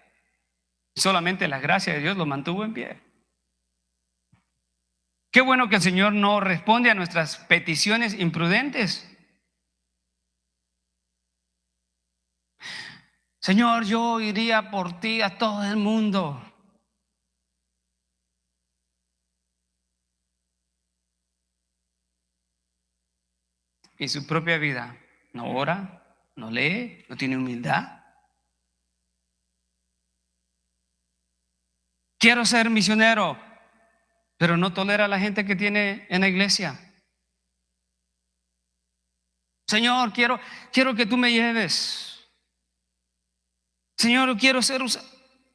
Solamente la gracia de Dios lo mantuvo en pie. Qué bueno que el Señor no responde a nuestras peticiones imprudentes. Señor, yo iría por ti a todo el mundo. Y su propia vida no ora, no lee, no tiene humildad. Quiero ser misionero, pero no tolera a la gente que tiene en la iglesia. Señor, quiero que tú me lleves. Señor, quiero ser usado.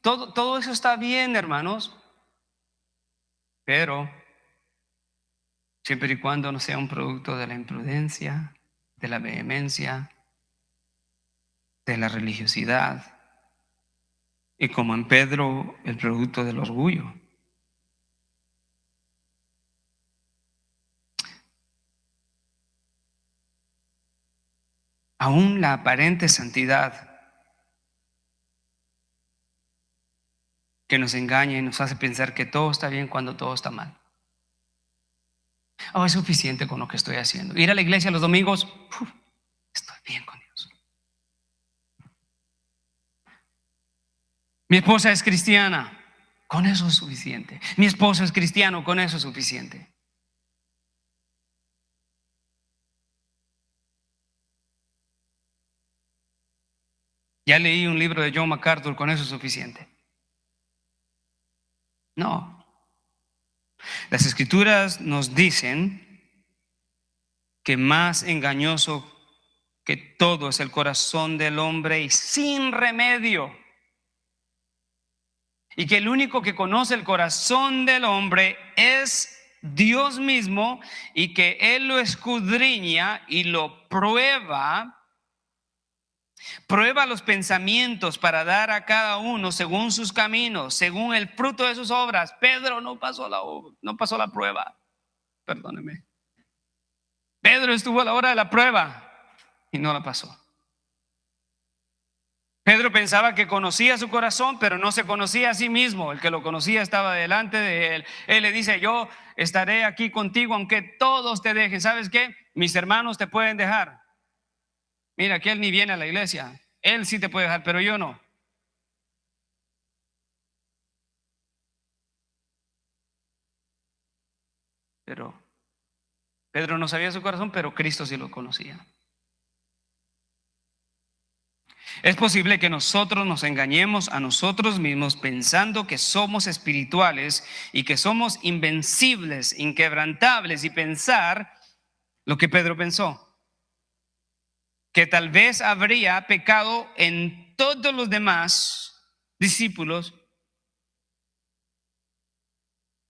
Todo eso está bien, hermanos, pero siempre y cuando no sea un producto de la imprudencia, de la vehemencia, de la religiosidad, y como en Pedro, el producto del orgullo. Aún la aparente santidad que nos engaña y nos hace pensar que todo está bien cuando todo está mal. Oh, es suficiente con lo que estoy haciendo. Ir a la iglesia los domingos, estoy bien con Dios. Mi esposa es cristiana, con eso es suficiente. Mi esposo es cristiano, con eso es suficiente. Ya leí un libro de John MacArthur, con eso es suficiente. No. Las escrituras nos dicen que más engañoso que todo es el corazón del hombre y sin remedio. Y que el único que conoce el corazón del hombre es Dios mismo, y que Él lo escudriña y lo prueba los pensamientos para dar a cada uno según sus caminos, según el fruto de sus obras. Pedro no pasó la prueba, perdóneme. Pedro estuvo a la hora de la prueba y no la pasó. Pedro pensaba que conocía su corazón, pero no se conocía a sí mismo. El que lo conocía estaba delante de él. Él le dice: yo estaré aquí contigo aunque todos te dejen. ¿Sabes qué? Mis hermanos te pueden dejar. Mira, que él ni viene a la iglesia. Él sí te puede dejar, pero yo no. Pero Pedro no sabía su corazón, pero Cristo sí lo conocía. Es posible que nosotros nos engañemos a nosotros mismos pensando que somos espirituales y que somos invencibles, inquebrantables, y pensar lo que Pedro pensó, que tal vez habría pecado en todos los demás discípulos,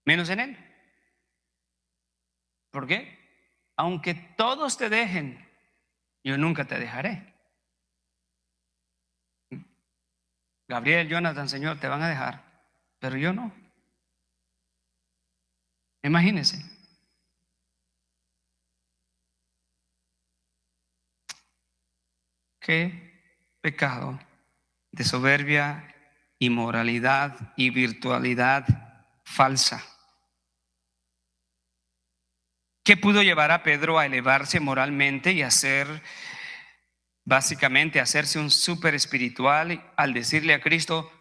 menos en él. ¿Por qué? Aunque todos te dejen, yo nunca te dejaré. Gabriel, Jonathan, Señor, te van a dejar, pero yo no. Imagínense. Qué pecado de soberbia, inmoralidad y virtualidad falsa. ¿Qué pudo llevar a Pedro a elevarse moralmente y básicamente hacerse un súper espiritual al decirle a Cristo: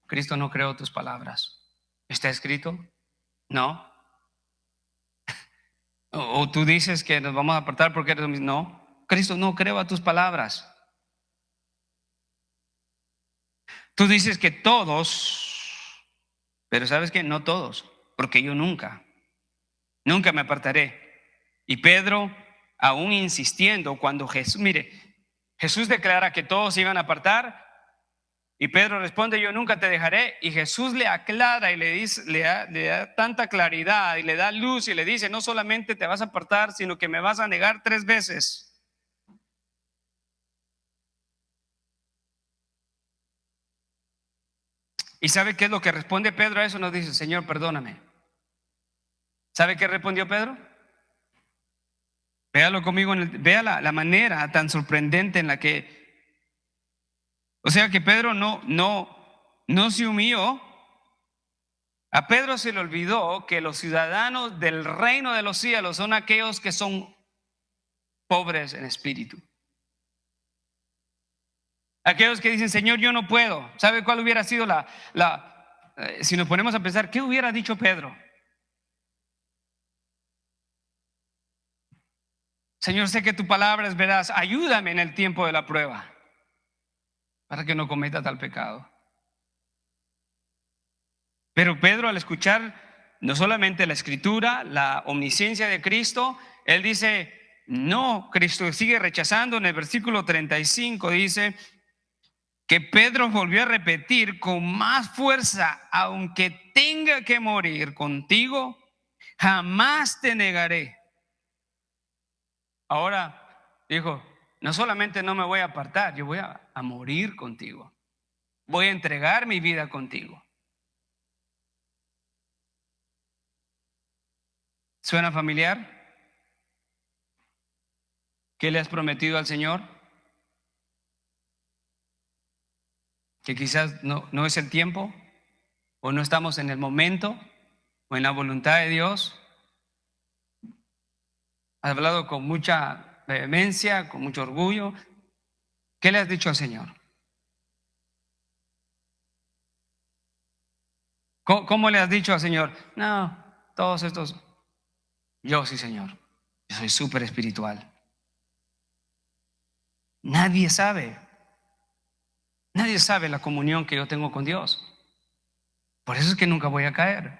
Cristo, no creo tus palabras? ¿Está escrito? No. O tú dices que nos vamos a apartar porque eres mismo. No. Cristo, no creo a tus palabras. Tú dices que todos, pero ¿sabes qué? No todos, porque yo nunca me apartaré. Y Pedro, aún insistiendo, cuando Jesús, mire, Jesús declara que todos se iban a apartar, y Pedro responde: yo nunca te dejaré. Y Jesús le aclara y le dice, le da tanta claridad y le da luz y le dice: no solamente te vas a apartar, sino que me vas a negar 3 veces. ¿Y sabe qué es lo que responde Pedro a eso? Nos dice: Señor, perdóname. ¿Sabe qué respondió Pedro? Véalo conmigo, vea la manera tan sorprendente en la que, o sea, que Pedro no se humilló. A Pedro se le olvidó que los ciudadanos del reino de los cielos son aquellos que son pobres en espíritu. Aquellos que dicen: Señor, yo no puedo. ¿Sabe cuál hubiera sido si nos ponemos a pensar, qué hubiera dicho Pedro? Señor, sé que tu palabra es veraz, ayúdame en el tiempo de la prueba para que no cometa tal pecado. Pero Pedro, al escuchar no solamente la escritura, la omnisciencia de Cristo, él dice: no. Cristo sigue rechazando. En el versículo 35 dice que Pedro volvió a repetir con más fuerza: aunque tenga que morir contigo, jamás te negaré. Ahora dijo: no solamente no me voy a apartar, yo voy a morir contigo. Voy a entregar mi vida contigo. ¿Suena familiar? ¿Qué le has prometido al Señor? que quizás no es el tiempo, o no estamos en el momento, o en la voluntad de Dios. Has hablado con mucha vehemencia, con mucho orgullo. ¿Qué le has dicho al Señor? ¿Cómo le has dicho al Señor? No, todos estos, yo sí, Señor, yo soy súper espiritual. Nadie sabe la comunión que yo tengo con Dios. Por eso es que nunca voy a caer.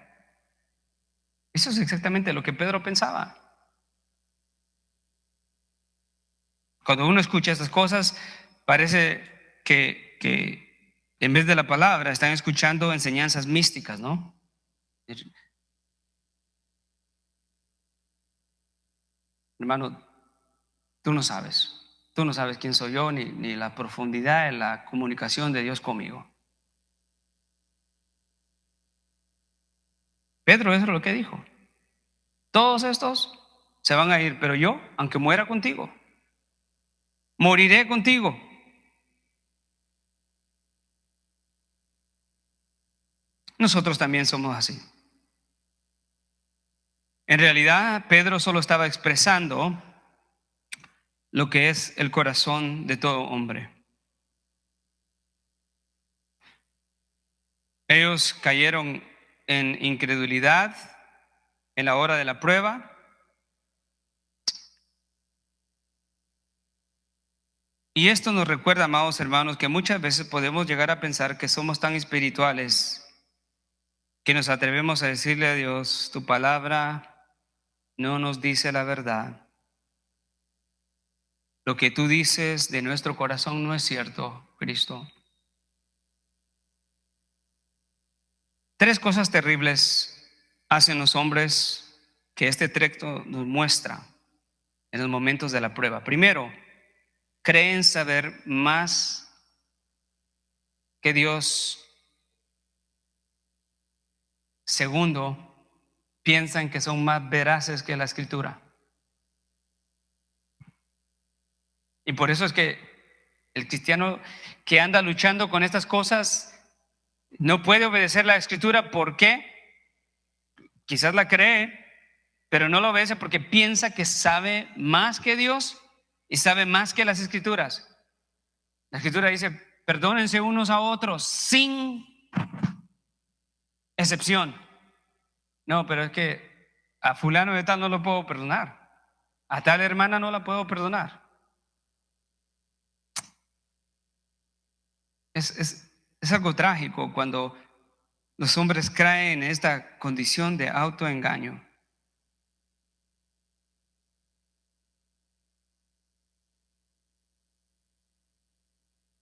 Eso es exactamente lo que Pedro pensaba. Cuando uno escucha estas cosas, parece que en vez de la palabra están escuchando enseñanzas místicas, ¿no? Hermano, tú no sabes. Tú no sabes quién soy yo, ni la profundidad de la comunicación de Dios conmigo. Pedro, eso es lo que dijo. Todos estos se van a ir, pero yo, aunque muera contigo, moriré contigo. Nosotros también somos así. En realidad, Pedro solo estaba expresando lo que es el corazón de todo hombre. Ellos cayeron en incredulidad en la hora de la prueba. Y esto nos recuerda, amados hermanos, que muchas veces podemos llegar a pensar que somos tan espirituales que nos atrevemos a decirle a Dios, tu palabra no nos dice la verdad. Lo que tú dices de nuestro corazón no es cierto, Cristo. 3 cosas terribles hacen los hombres que este texto nos muestra en los momentos de la prueba. Primero, creen saber más que Dios. Segundo, piensan que son más veraces que la Escritura. Y por eso es que el cristiano que anda luchando con estas cosas no puede obedecer la Escritura. ¿Por qué? Quizás la cree, pero no lo obedece porque piensa que sabe más que Dios y sabe más que las Escrituras. La Escritura dice, perdónense unos a otros sin excepción. No, pero es que a fulano de tal no lo puedo perdonar. A tal hermana no la puedo perdonar. Es algo trágico cuando los hombres caen en esta condición de autoengaño.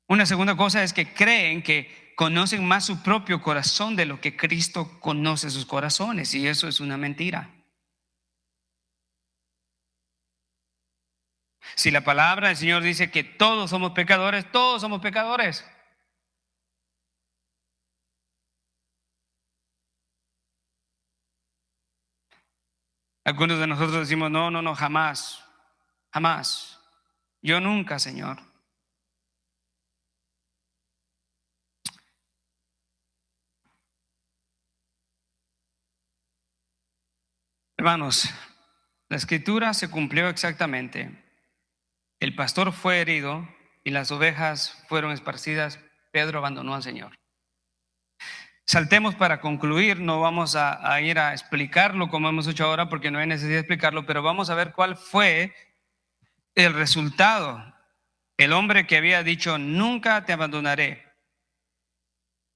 Una segunda cosa es que creen que conocen más su propio corazón de lo que Cristo conoce sus corazones, y eso es una mentira. Si la palabra del Señor dice que todos somos pecadores, todos somos pecadores. Algunos de nosotros decimos, no, jamás, jamás. Yo nunca, Señor. Hermanos, la escritura se cumplió exactamente. El pastor fue herido y las ovejas fueron esparcidas. Pedro abandonó al Señor. Saltemos para concluir, no vamos a ir a explicarlo como hemos hecho ahora porque no hay necesidad de explicarlo, pero vamos a ver cuál fue el resultado. El hombre que había dicho, nunca te abandonaré,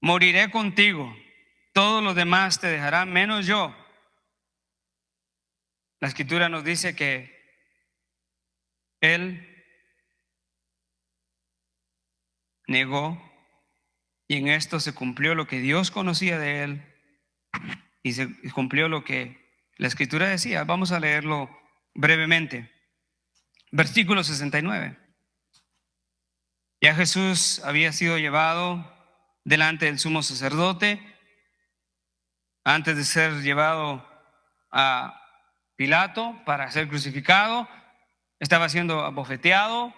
moriré contigo, todos los demás te dejarán menos yo. La escritura nos dice que él negó, y en esto se cumplió lo que Dios conocía de él y se cumplió lo que la escritura decía. Vamos a leerlo brevemente. Versículo 69. Ya Jesús había sido llevado delante del sumo sacerdote antes de ser llevado a Pilato para ser crucificado. Estaba siendo abofeteado,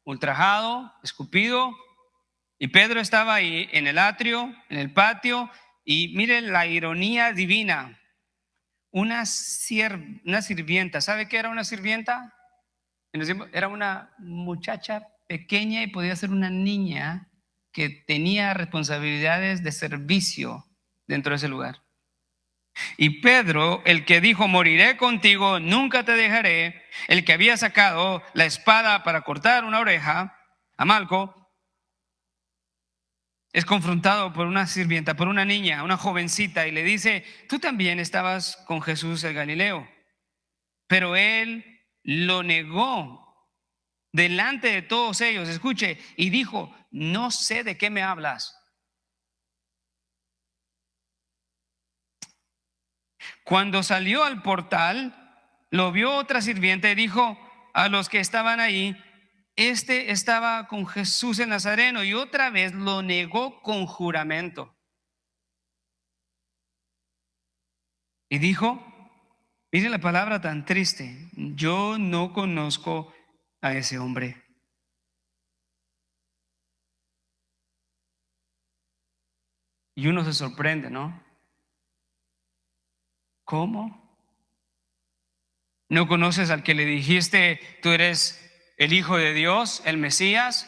ultrajado, escupido Y Pedro estaba ahí en el atrio, en el patio, y mire la ironía divina. Una sirvienta, ¿sabe qué era una sirvienta? Era una muchacha pequeña y podía ser una niña que tenía responsabilidades de servicio dentro de ese lugar. Y Pedro, el que dijo, moriré contigo, nunca te dejaré, el que había sacado la espada para cortar una oreja a Malco, es confrontado por una sirvienta, por una niña, una jovencita, y le dice, tú también estabas con Jesús el Galileo. Pero él lo negó delante de todos ellos, escuche, y dijo, no sé de qué me hablas. Cuando salió al portal, lo vio otra sirvienta y dijo a los que estaban ahí, este estaba con Jesús el Nazareno, y otra vez lo negó con juramento. Y dijo, mire la palabra tan triste, yo no conozco a ese hombre. Y uno se sorprende, ¿no? ¿Cómo? ¿No conoces al que le dijiste, tú eres el Hijo de Dios, el Mesías?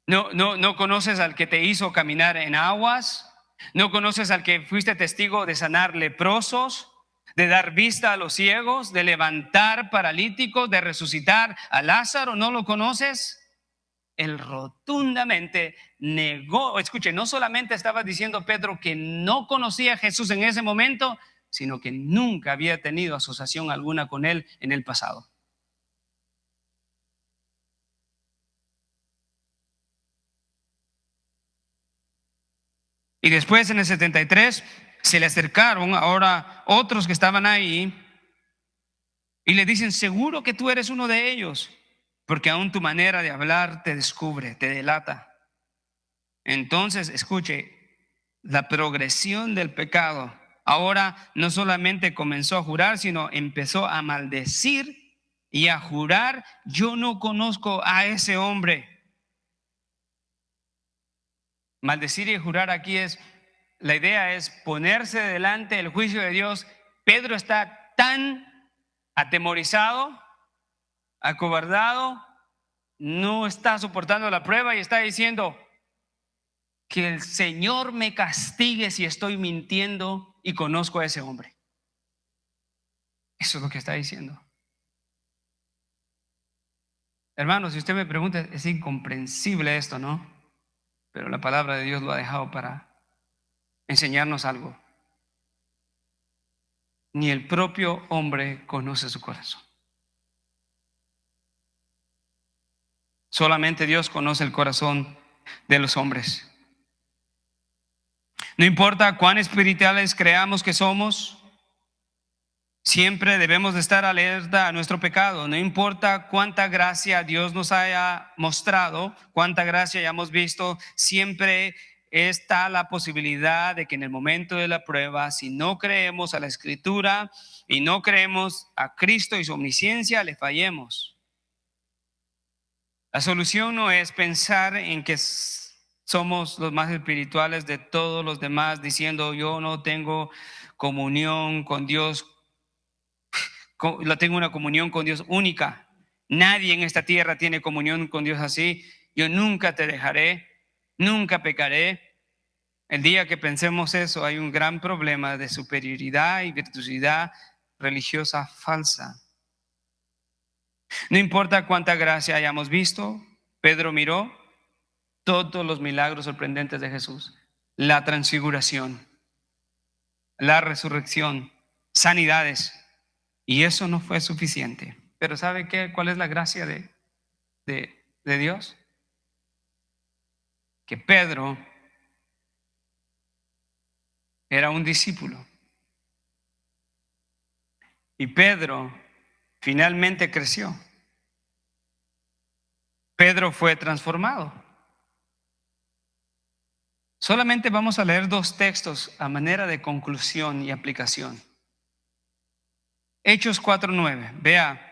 ¿No conoces al que te hizo caminar en aguas? ¿No conoces al que fuiste testigo de sanar leprosos, de dar vista a los ciegos, de levantar paralíticos, de resucitar a Lázaro? ¿No lo conoces? Él rotundamente negó. Escuche, no solamente estaba diciendo Pedro que no conocía a Jesús en ese momento, sino que nunca había tenido asociación alguna con él en el pasado. Y después en el 73 se le acercaron ahora otros que estaban ahí y le dicen, seguro que tú eres uno de ellos, porque aún tu manera de hablar te descubre, te delata. Entonces, escuche, la progresión del pecado ahora no solamente comenzó a jurar, sino empezó a maldecir y a jurar, yo no conozco a ese hombre. Maldecir y jurar aquí la idea es ponerse delante del juicio de Dios. Pedro está tan atemorizado, acobardado, no está soportando la prueba y está diciendo, que el Señor me castigue si estoy mintiendo y conozco a ese hombre. Eso es lo que está diciendo. Hermanos, si usted me pregunta, es incomprensible esto, ¿no? Pero la palabra de Dios lo ha dejado para enseñarnos algo. Ni el propio hombre conoce su corazón. Solamente Dios conoce el corazón de los hombres. No importa cuán espirituales creamos que somos, siempre debemos de estar alerta a nuestro pecado. No importa cuánta gracia Dios nos haya mostrado, cuánta gracia hayamos visto, siempre está la posibilidad de que en el momento de la prueba, si no creemos a la Escritura y no creemos a Cristo y su omnisciencia, le fallemos. La solución no es pensar en que somos los más espirituales de todos los demás, diciendo yo no tengo comunión con Dios, tengo una comunión con Dios única. Nadie en esta tierra tiene comunión con Dios así. Yo nunca te dejaré, nunca pecaré. El día que pensemos eso, hay un gran problema de superioridad y virtuosidad religiosa falsa. No importa cuánta gracia hayamos visto, Pedro miró todos los milagros sorprendentes de Jesús, la transfiguración, la resurrección, sanidades, y eso no fue suficiente. Pero ¿sabe qué? ¿Cuál es la gracia de Dios? Que Pedro era un discípulo y Pedro finalmente creció. Pedro fue transformado. Solamente vamos a leer dos textos a manera de conclusión y aplicación. Hechos 4:9. Vea.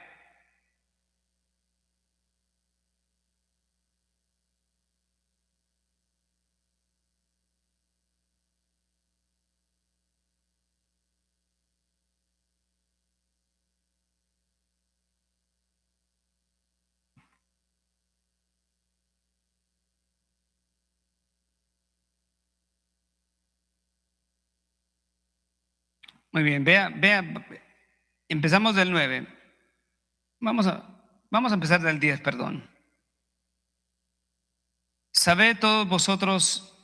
Muy bien, vea, empezamos del 9. Vamos a empezar del 10, perdón. Sabed todos vosotros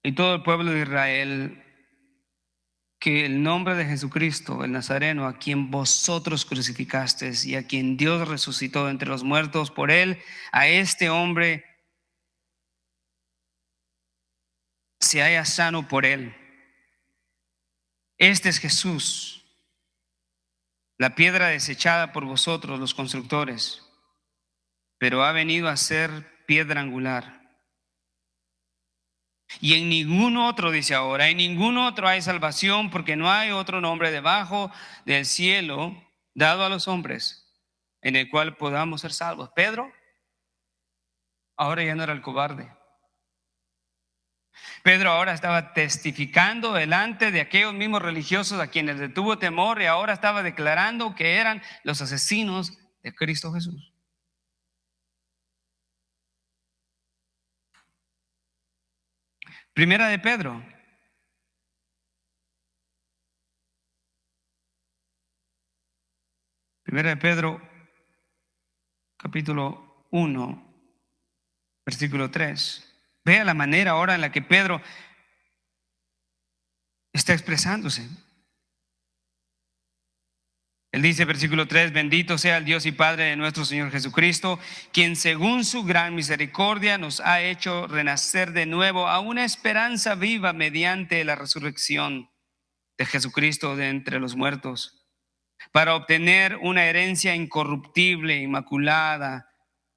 y todo el pueblo de Israel que el nombre de Jesucristo, el Nazareno, a quien vosotros crucificasteis y a quien Dios resucitó entre los muertos, por él, a este hombre se haya sano por él. Este es Jesús, la piedra desechada por vosotros los constructores, pero ha venido a ser piedra angular. Y en ningún otro, dice ahora, en ningún otro hay salvación, porque no hay otro nombre debajo del cielo dado a los hombres en el cual podamos ser salvos. Pedro ahora ya no era el cobarde. Pedro ahora estaba testificando delante de aquellos mismos religiosos a quienes le tuvo temor, y ahora estaba declarando que eran los asesinos de Cristo Jesús. Primera de Pedro. Primera de Pedro, capítulo 1, versículo 3. Vea la manera ahora en la que Pedro está expresándose. Él dice, versículo 3, bendito sea el Dios y Padre de nuestro Señor Jesucristo, quien según su gran misericordia nos ha hecho renacer de nuevo a una esperanza viva mediante la resurrección de Jesucristo de entre los muertos, para obtener una herencia incorruptible, inmaculada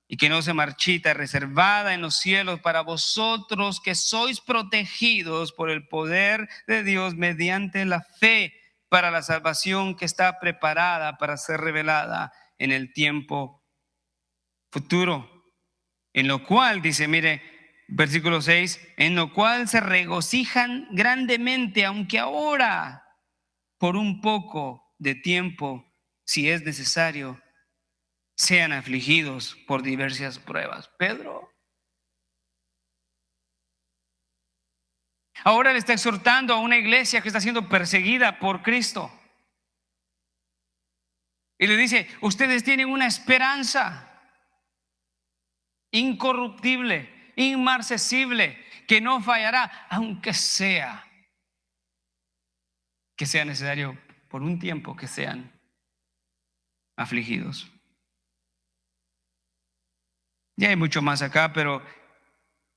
y que no se marchita, reservada en los cielos para vosotros que sois protegidos por el poder de Dios mediante la fe, para la salvación que está preparada para ser revelada en el tiempo futuro. En lo cual, dice, mire, versículo 6, en lo cual se regocijan grandemente, aunque ahora, por un poco de tiempo, si es necesario, sean afligidos por diversas pruebas. Pedro ahora le está exhortando a una iglesia que está siendo perseguida por Cristo. Y le dice, ustedes tienen una esperanza incorruptible, inmarcesible, que no fallará, aunque sea que sea necesario por un tiempo que sean afligidos. Ya hay mucho más acá, pero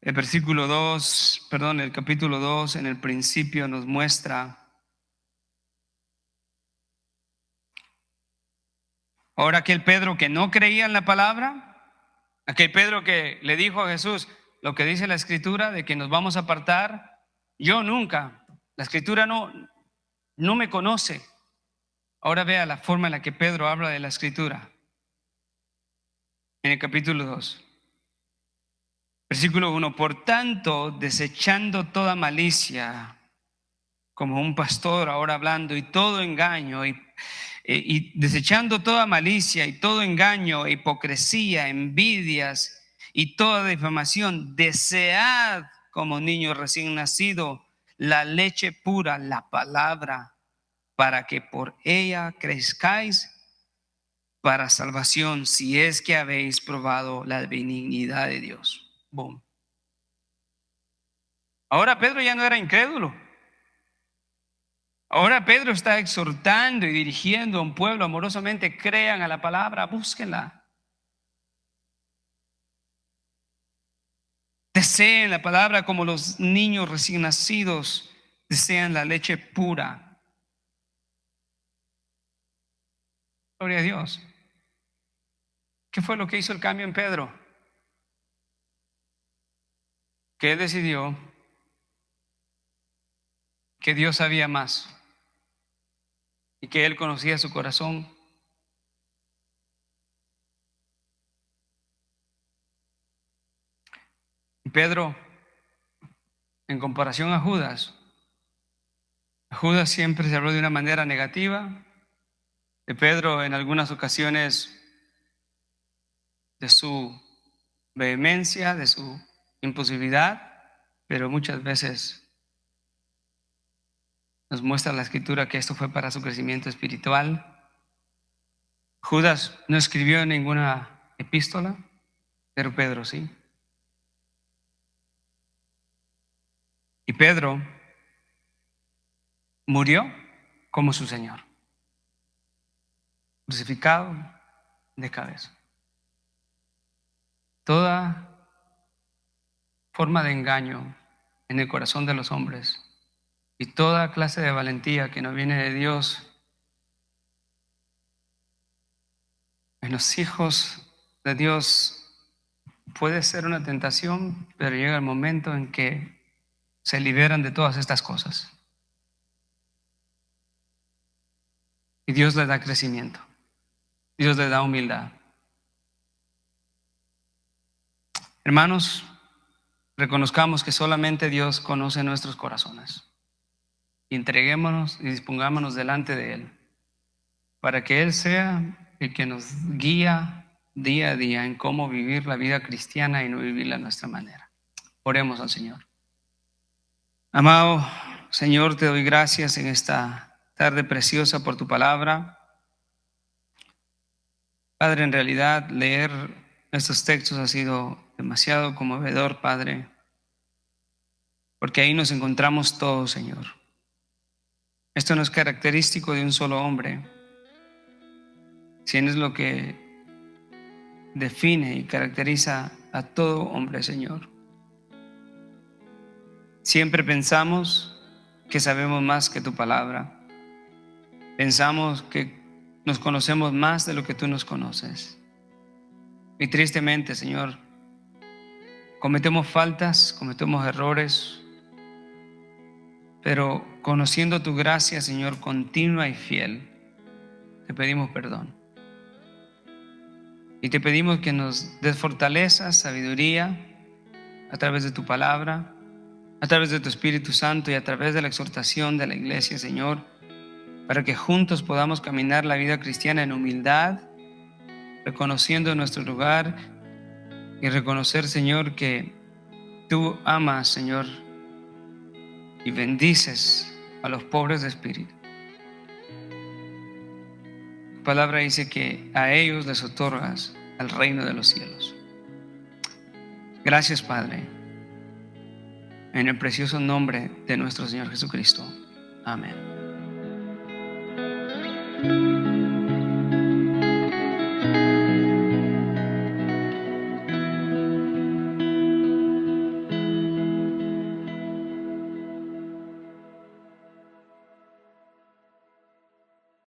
el capítulo 2 en el principio nos muestra ahora aquel Pedro que no creía en la palabra, aquel Pedro que le dijo a Jesús lo que dice la Escritura de que nos vamos a apartar. Yo nunca, la Escritura no me conoce. Ahora vea la forma en la que Pedro habla de la Escritura. En el capítulo 2, versículo 1, por tanto, desechando toda malicia, como un pastor ahora hablando, y todo engaño, y desechando toda malicia y todo engaño, hipocresía, envidias y toda difamación, desead como niño recién nacido la leche pura, la palabra, para que por ella crezcáis para salvación, si es que habéis probado la benignidad de Dios. Boom. Ahora Pedro ya no era incrédulo. Ahora Pedro está exhortando y dirigiendo a un pueblo amorosamente, crean a la palabra, búsquenla. Deseen la palabra como los niños recién nacidos desean la leche pura. Gloria a Dios. ¿Qué fue lo que hizo el cambio en Pedro? Que él decidió que Dios sabía más y que él conocía su corazón. Y Pedro, en comparación a Judas siempre se habló de una manera negativa. De Pedro en algunas ocasiones de su vehemencia, de su impulsividad, pero muchas veces Nos muestra la Escritura que esto fue para su crecimiento espiritual. Judas no escribió ninguna epístola, pero Pedro sí. Y Pedro murió como su Señor, crucificado de cabeza. Toda forma de engaño en el corazón de los hombres y toda clase de valentía que no viene de Dios en los hijos de Dios puede ser una tentación, pero llega el momento en que se liberan de todas estas cosas. Y Dios les da crecimiento. Dios les da humildad. Hermanos, reconozcamos que solamente Dios conoce nuestros corazones. Y entreguémonos y dispongámonos delante de Él, para que Él sea el que nos guía día a día en cómo vivir la vida cristiana y no vivirla a nuestra manera. Oremos al Señor. Amado Señor, te doy gracias en esta tarde preciosa por tu palabra. Padre, en realidad leer estos textos ha sido demasiado conmovedor, Padre, porque ahí nos encontramos todos, Señor. Esto no es característico de un solo hombre, sino es lo que define y caracteriza a todo hombre, Señor. Siempre pensamos que sabemos más que tu palabra. Pensamos que nos conocemos más de lo que tú nos conoces. Y tristemente, Señor, cometemos faltas, cometemos errores, pero conociendo tu gracia, Señor, continua y fiel, te pedimos perdón. Y te pedimos que nos des fortaleza, sabiduría a través de tu palabra, a través de tu Espíritu Santo y a través de la exhortación de la iglesia, Señor, para que juntos podamos caminar la vida cristiana en humildad, reconociendo nuestro lugar y reconocer, Señor, que tú amas, Señor, y bendices a los pobres de espíritu. Tu palabra dice que a ellos les otorgas el reino de los cielos. Gracias, Padre, en el precioso nombre de nuestro Señor Jesucristo. Amén.